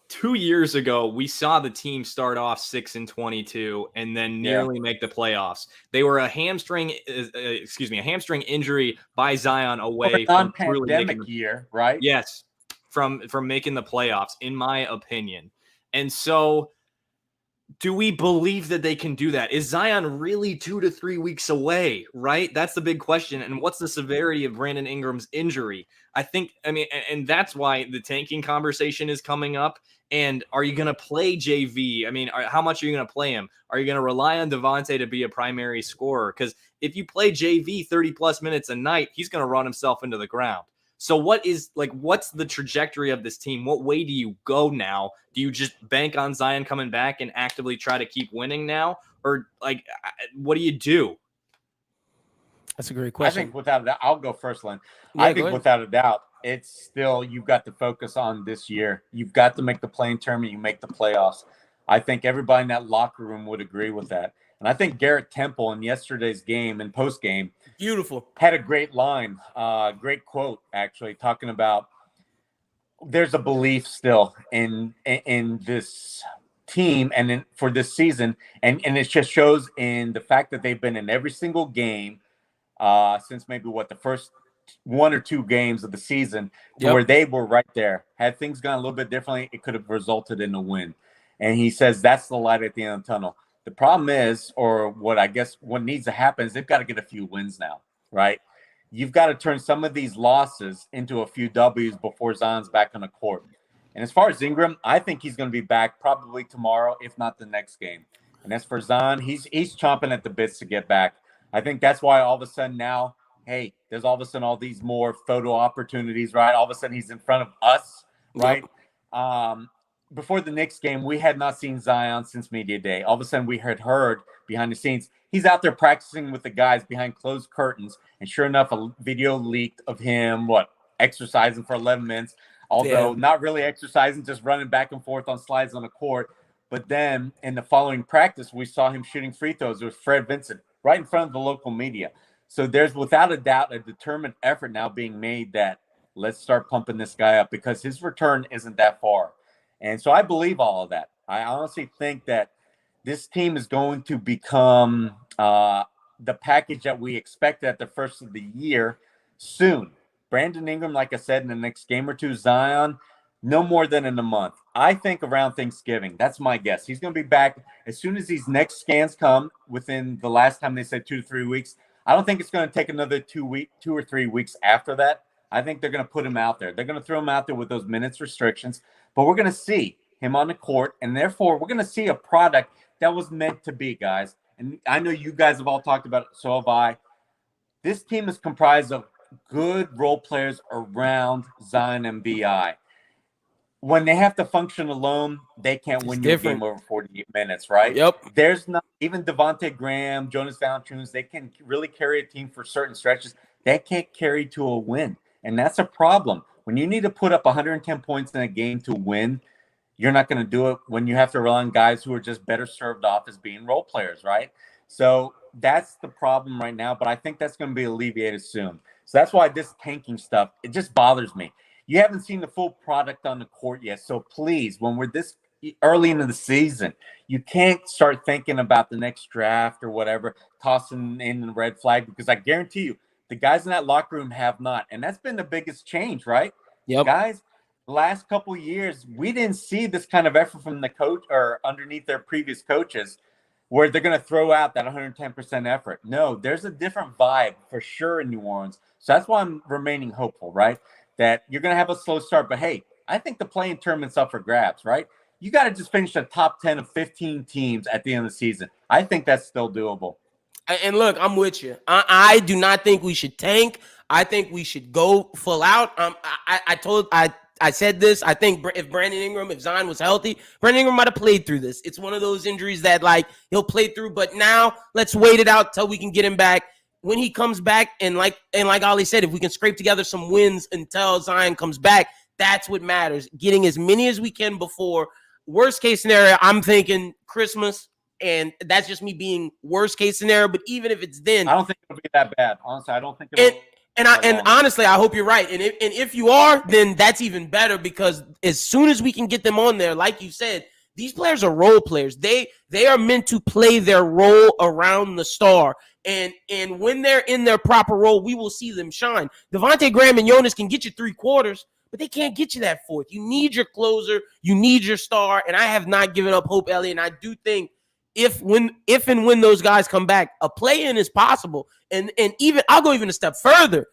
2 years ago, we saw the team start off 6-22 and then nearly make the playoffs. They were a hamstring injury by Zion away from non-pandemic year, right? Yes, from making the playoffs, in my opinion. And so do we believe that they can do that? Is Zion really 2 to 3 weeks away, right? That's the big question. And what's the severity of Brandon Ingram's injury? And that's why the tanking conversation is coming up. And are you going to play JV? I mean, how much are you going to play him? Are you going to rely on Devontae to be a primary scorer? Because if you play JV 30-plus minutes a night, he's going to run himself into the ground. So what's the trajectory of this team? What way do you go now? Do you just bank on Zion coming back and actively try to keep winning now? Or what do you do? That's a great question. I think without a doubt, I'll go first, Len. Yeah, I think without a doubt, it's still, you've got to focus on this year. You've got to make the playing tournament. You make the playoffs. I think everybody in that locker room would agree with that. And I think Garrett Temple in yesterday's game and post game, beautiful, had a great line, great quote actually, talking about there's a belief still in this team and for this season, and it just shows in the fact that they've been in every single game since maybe the first 1 or 2 games of the season, where they were right there. Had things gone a little bit differently, it could have resulted in a win. And he says that's the light at the end of the tunnel. The problem is, or what needs to happen is they've got to get a few wins now, right? You've got to turn some of these losses into a few W's before Zion's back on the court. And as far as Ingram, I think he's going to be back probably tomorrow, if not the next game. And as for Zion, he's chomping at the bits to get back. I think that's why all of a sudden now, hey, there's all of a sudden all these more photo opportunities, right? All of a sudden he's in front of us, right? Before the Knicks game, we had not seen Zion since media day. All of a sudden we had heard behind the scenes, he's out there practicing with the guys behind closed curtains. And sure enough, a video leaked of him, exercising for 11 minutes, although not really exercising, just running back and forth on slides on the court. But then in the following practice, we saw him shooting free throws with Fred Vincent right in front of the local media. So there's without a doubt a determined effort now being made that let's start pumping this guy up because his return isn't that far. And so I believe all of that. I honestly think that this team is going to become the package that we expected at the first of the year soon. Brandon Ingram, like I said, in the next game or two, Zion, no more than in a month. I think around Thanksgiving. That's my guess. He's going to be back as soon as these next scans come within the last time they said 2 to 3 weeks. I don't think it's going to take another 2 or 3 weeks after that. I think they're going to put him out there. They're going to throw him out there with those minutes restrictions. But we're going to see him on the court, and therefore we're going to see a product that was meant to be, guys. And I know you guys have all talked about it, so have I. This team is comprised of good role players around Zion and BI. When they have to function alone, they can't win your game over 48 minutes, right? Yep. There's not even Devontae Graham, Jonas Valanciunas. They can really carry a team for certain stretches. They can't carry to a win, and that's a problem. When you need to put up 110 points in a game to win, you're not going to do it when you have to rely on guys who are just better served off as being role players, right? So that's the problem right now, but I think that's going to be alleviated soon. So that's why this tanking stuff, it just bothers me. You haven't seen the full product on the court yet. So please, when we're this early into the season, you can't start thinking about the next draft or whatever, tossing in the red flag, because I guarantee you, the guys in that locker room have not. And that's been the biggest change, right? Yep. Guys, the last couple of years, we didn't see this kind of effort from the coach or underneath their previous coaches where they're going to throw out that 110% effort. No, there's a different vibe for sure in New Orleans. So that's why I'm remaining hopeful, right? That you're going to have a slow start. But, hey, I think the playing tournament's up for grabs, right? You got to just finish the top 10 of 15 teams at the end of the season. I think that's still doable. And look, I'm with you. I do not think we should tank. I think we should go full out. I said this. I think if Zion was healthy, Brandon Ingram might have played through this. It's one of those injuries that he'll play through. But now let's wait it out till we can get him back. When he comes back, and like Oleh said, if we can scrape together some wins until Zion comes back, that's what matters. Getting as many as we can before. Worst case scenario, I'm thinking Christmas. And that's just me being worst case scenario. But even if it's then, I don't think it'll be that bad. Honestly, I don't think it'll. And honestly, I hope you're right. And if you are, then that's even better, because as soon as we can get them on there, like you said, these players are role players. They are meant to play their role around the star. And when they're in their proper role, we will see them shine. Devontae Graham and Jonas can get you 3 quarters, but they can't get you that fourth. You need your closer. You need your star. And I have not given up hope, Elliot. And I do think if and when those guys come back, a play-in is possible. And even I'll go even a step further.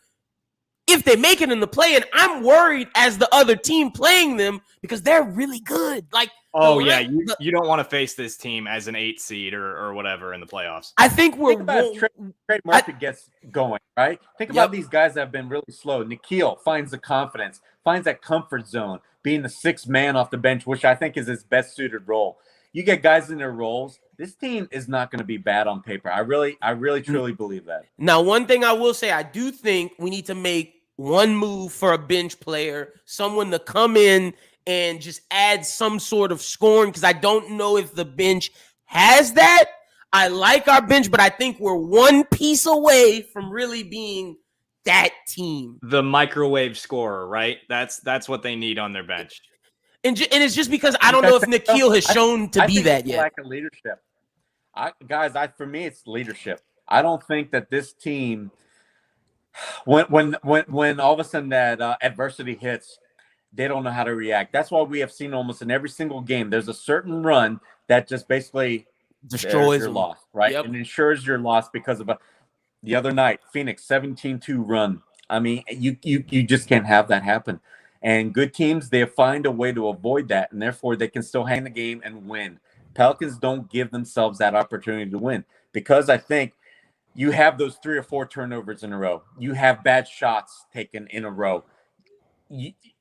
If they make it in the play-in, I'm worried as the other team playing them because they're really good. Like, you don't want to face this team as an 8 seed or whatever in the playoffs. I think we're Trey Murphy gets going, right? Think about these guys that have been really slow. Nikhil finds the confidence, finds that comfort zone, being the sixth man off the bench, which I think is his best suited role. You get guys in their roles. This team is not going to be bad on paper. I really truly believe that. Now, one thing I will say, I do think we need to make one move for a bench player, someone to come in and just add some sort of scoring, because I don't know if the bench has that. I like our bench, but I think we're one piece away from really being that team. The microwave scorer, right? That's what they need on their bench. And it's just because I don't know if Nikhil has shown to be that yet. Lack of leadership. For me, it's leadership. I don't think that this team, when all of a sudden that adversity hits, they don't know how to react. That's why we have seen almost in every single game, there's a certain run that just basically destroys your loss, right? Yep. And ensures your loss because of the other night, Phoenix 17-2 run. I mean, you just can't have that happen. And good teams, they find a way to avoid that, and therefore they can still hang the game and win. Pelicans don't give themselves that opportunity to win because I think you have those 3 or 4 turnovers in a row. You have bad shots taken in a row.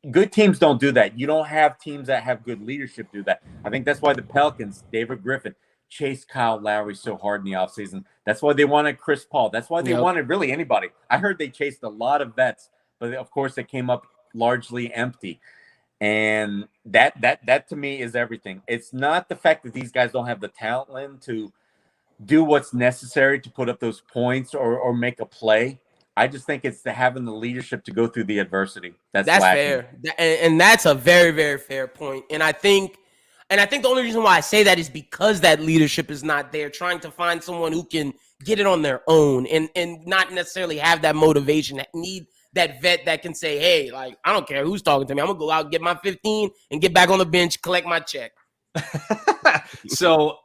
Good teams don't do that. You don't have teams that have good leadership do that. I think that's why the Pelicans, David Griffin, chased Kyle Lowry so hard in the offseason. That's why they wanted Chris Paul. That's why they wanted really anybody. I heard they chased a lot of vets, but of course they came up largely empty. And that to me is everything. It's not the fact that these guys don't have the talent to do what's necessary to put up those points or make a play. I just think it's having the leadership to go through the adversity. That's fair. And that's a very, very fair point. And I think the only reason why I say that is because that leadership is not there, trying to find someone who can get it on their own and not necessarily have that motivation, need that vet that can say, hey, like, I don't care who's talking to me. I'm going to go out, get my 15 and get back on the bench, collect my check. So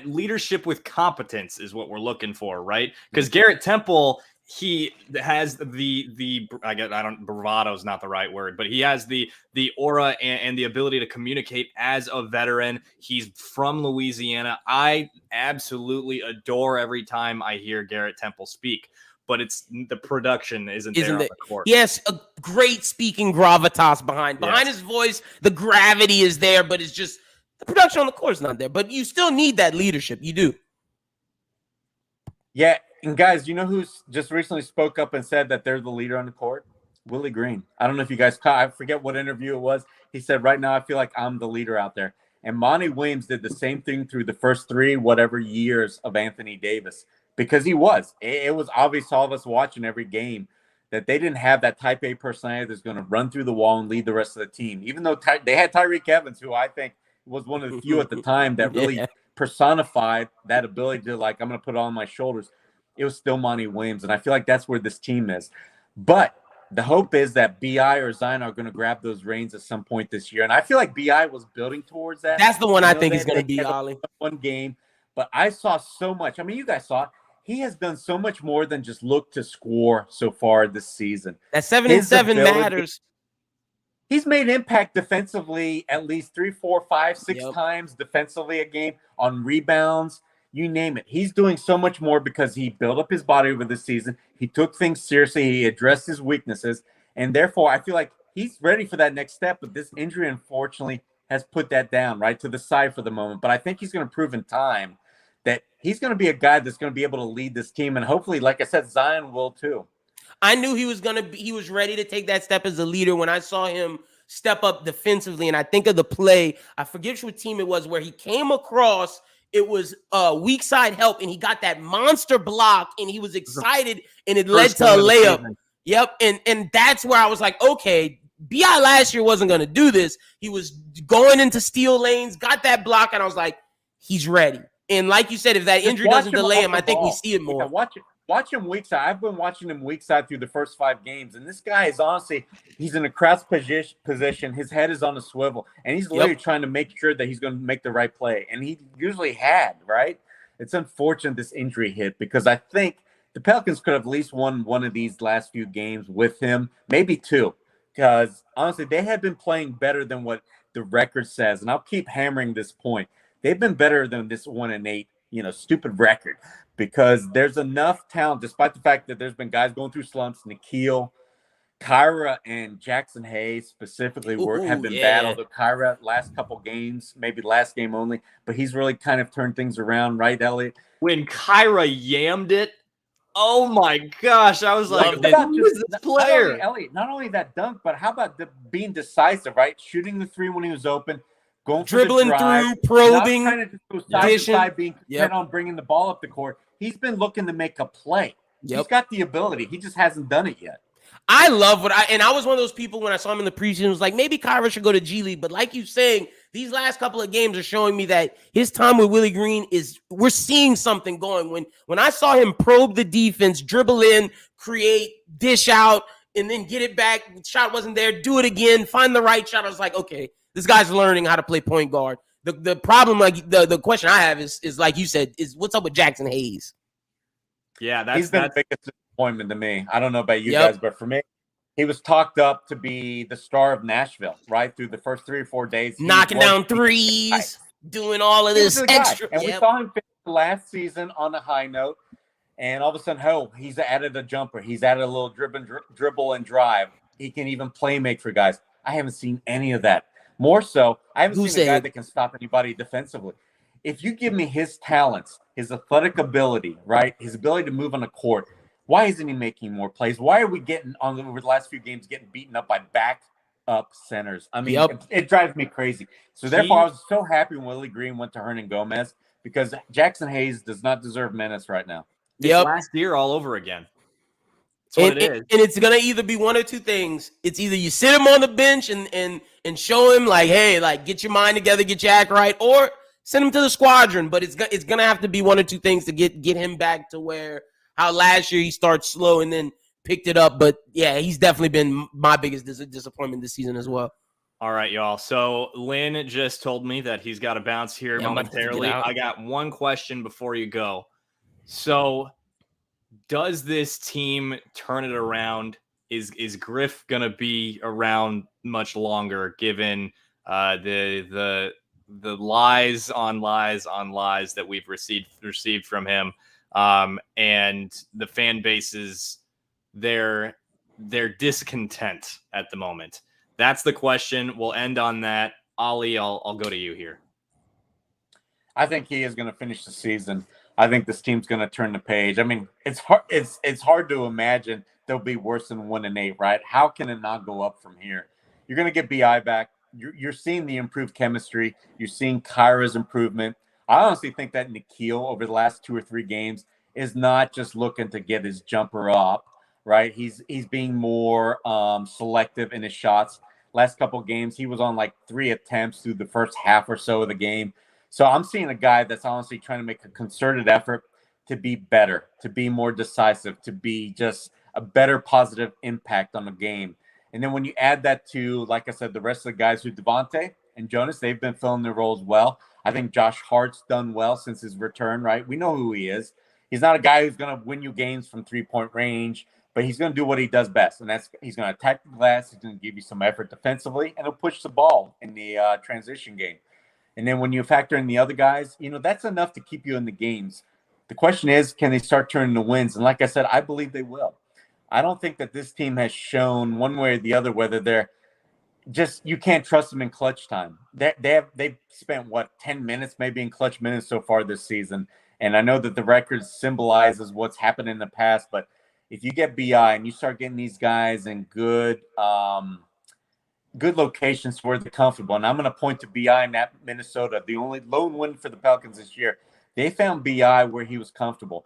leadership with competence is what we're looking for, right? Because Garrett Temple, he has bravado is not the right word, but he has the aura and the ability to communicate as a veteran. He's from Louisiana. I absolutely adore every time I hear Garrett Temple speak, but it's the production isn't there on the court. Yes, a great speaking gravitas behind his voice. The gravity is there, but it's just the production on the court is not there. But you still need that leadership. You do. Yeah, and guys, you know who's just recently spoke up and said that they're the leader on the court? Willie Green. I don't know if you guys caught. I forget what interview it was. He said, right now I feel like I'm the leader out there. And Monty Williams did the same thing through the first 3 years of Anthony Davis, because he was. It was obvious to all of us watching every game that they didn't have that type A personality that's going to run through the wall and lead the rest of the team. Even though they had Tyreek Evans, who I think was one of the few at the time that really personified that ability to, like, I'm going to put it on my shoulders. It was still Monty Williams, and I feel like that's where this team is. But the hope is that B.I. or Zion are going to grab those reins at some point this year, and I feel like B.I. was building towards that. That's the one I think is going to be, Ollie. One game, but I saw so much. I mean, you guys saw it. He has done so much more than just look to score so far this season. That 7-7 matters. He's made impact defensively at least 3, 4, 5, 6 times defensively a game, on rebounds, you name it. He's doing so much more because he built up his body over the season. He took things seriously. He addressed his weaknesses. And therefore, I feel like he's ready for that next step. But this injury, unfortunately, has put that down right to the side for the moment. But I think he's going to prove in time that he's going to be a guy that's going to be able to lead this team. And hopefully, like I said, Zion will too. I knew he was ready to take that step as a leader when I saw him step up defensively. And I think of the play, I forget what team it was, where he came across, it was weak side help, and he got that monster block, and he was excited, and it led to a layup. Yep, and that's where I was like, okay, B.I. last year wasn't going to do this. He was going into steal lanes, got that block, and I was like, he's ready. And like you said, if that injury doesn't delay him, I think we see it more. Yeah, watch him weak side. I've been watching him weak side through the first 5 games, and this guy is honestly, he's in a crouched position. His head is on a swivel, and he's literally trying to make sure that he's going to make the right play. And he usually had, right? It's unfortunate this injury hit because I think the Pelicans could have at least won one of these last few games with him, maybe 2, because honestly, they have been playing better than what the record says. And I'll keep hammering this point. They've been better than this 1-8, stupid record, because there's enough talent, despite the fact that there's been guys going through slumps. Nikhil, Kyra, and Jackson Hayes specifically have been bad. Although Kyra last couple games, maybe last game only, but he's really kind of turned things around, right, Elliot? When Kyra yammed it, oh my gosh, I was like, who is this player? Not only that dunk, but how about being decisive, right? Shooting the 3 when he was open, going dribbling for the drive, through, probing, not trying to just go side to side, being intent on bringing the ball up the court. He's been looking to make a play. He's got the ability. He just hasn't done it yet. I love I was one of those people when I saw him in the preseason, was like, maybe Kyra should go to G League. But like you saying, these last couple of games are showing me that his time with Willie Green we're seeing something going. When I saw him probe the defense, dribble in, create, dish out, and then get it back, shot wasn't there, do it again, find the right shot. I was like, okay, this guy's learning how to play point guard. The problem, like the question I have is like you said, is what's up with Jackson Hayes? Yeah, he's been the biggest disappointment to me. I don't know about you guys, but for me, he was talked up to be the star of Nashville, right? Through the first 3 or 4 days. Knocking down threes, doing all of this extra. And we saw him finish last season on a high note. And all of a sudden, he's added a jumper. He's added a little dribble and drive. He can even play make for guys. I haven't seen any of that. More so, I haven't seen a guy that can stop anybody defensively. If you give me his talents, his athletic ability, right, his ability to move on the court, why isn't he making more plays? Why are we getting over the last few games getting beaten up by back-up centers? I mean, it drives me crazy. So therefore, I was so happy when Willie Green went to Hernan Gomez, because Jackson Hayes does not deserve minutes right now. It's last year all over again. That's what it is. And it's gonna either be one or two things. It's either you sit him on the bench and show him like, hey, like get your mind together, get your act right, or send him to the squadron. But it's gonna have to be one or two things to get him back to where how last year he started slow and then picked it up. But yeah, he's definitely been my biggest disappointment this season as well. All right, y'all. So Lynn just told me that he's got to bounce here momentarily. I got one question before you go. So does this team turn it around? Is Griff going to be around much longer, given the lies on lies on lies that we've received from him, and the fan base's their discontent at the moment? That's the question. We'll end on that. Ollie, I'll go to you here. I think he is going to finish the season. I think this team's going to turn the page. I mean, it's hard. It's hard to imagine they'll be worse than 1-8, right? How can it not go up from here? You're going to get BI back. You're seeing the improved chemistry. You're seeing Kyra's improvement. I honestly think that Nikhil over the last 2 or 3 games is not just looking to get his jumper up, right? He's being more selective in his shots. Last couple of games, he was on like 3 attempts through the first half or so of the game. So I'm seeing a guy that's honestly trying to make a concerted effort to be better, to be more decisive, to be just a better positive impact on the game. And then when you add that to, like I said, the rest of the guys who Devontae and Jonas, they've been filling their roles well. I think Josh Hart's done well since his return, right? We know who he is. He's not a guy who's going to win you games from 3-point range, but he's going to do what he does best, and that's he's going to attack the glass. He's going to give you some effort defensively, and he'll push the ball in the transition game. And then when you factor in the other guys, that's enough to keep you in the games. The question is, can they start turning the wins? And like I said, I believe they will. I don't think that this team has shown one way or the other whether they're just, you can't trust them in clutch time. They've spent 10 minutes maybe in clutch minutes so far this season. And I know that the record symbolizes what's happened in the past, but if you get BI and you start getting these guys in good locations where they're comfortable, and I'm going to point to BI in Minnesota, the only lone win for the Pelicans this year. They found BI where he was comfortable.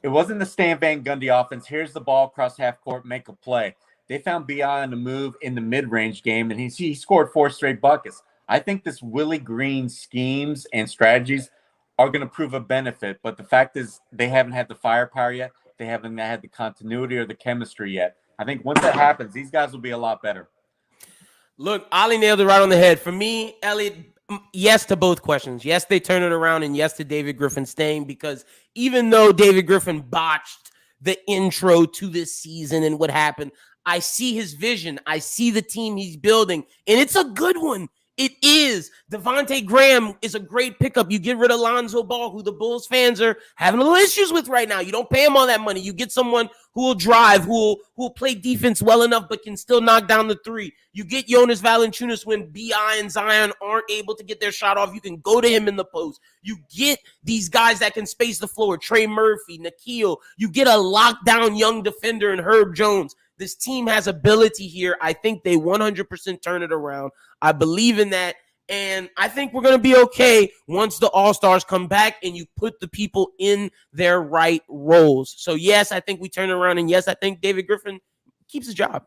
It wasn't the Stan Van Gundy offense. Here's the ball across half court, make a play. They found BI on the move in the mid-range game, and he scored 4 straight buckets. I think this Willie Green schemes and strategies are going to prove a benefit, but the fact is they haven't had the firepower yet. they haven't had the continuity or the chemistry yet. I think once that happens, these guys will be a lot better. Look, Ollie nailed it right on the head. For me, Elliot, yes to both questions. Yes, they turn it around, and yes to David Griffin staying, because even though David Griffin botched the intro to this season and what happened, I see his vision. I see the team he's building, and it's a good one. It is. Devontae Graham is a great pickup. You get rid of Lonzo Ball, who the Bulls fans are having a little issues with right now. You don't pay him all that money. You get someone who will drive, who will play defense well enough but can still knock down the three. You get Jonas Valanciunas when B.I. and Zion aren't able to get their shot off. You can go to him in the post. You get these guys that can space the floor, Trey Murphy, Nikhil. You get a lockdown young defender in Herb Jones. This team has ability here. I think they 100% turn it around. I believe in that. And I think we're going to be okay once the All-Stars come back and you put the people in their right roles. So, yes, I think we turn it around. And, yes, I think David Griffin keeps his job.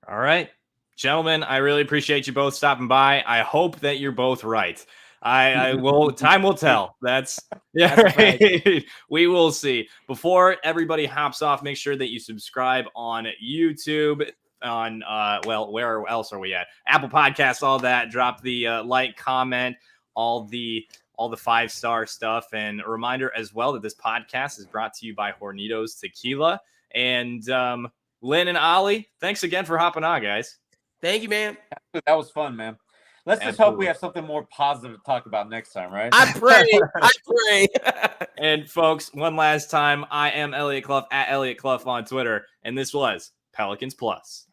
All right. Gentlemen, I really appreciate you both stopping by. I hope that you're both right. I will. Time will tell. That's right. We will see. Before everybody hops off, make sure that you subscribe on YouTube. On where else are we at? Apple Podcasts, all that. Drop the like, comment, all the 5-star stuff, and a reminder as well that this podcast is brought to you by Hornitos Tequila. And Lynn and Ollie, thanks again for hopping on, guys. Thank you, man. That was fun, man. Let's just hope we have something more positive to talk about next time, right? I pray. And folks, one last time, I am Elliot Clough at Elliot Clough on Twitter, and this was Pelicans Plus.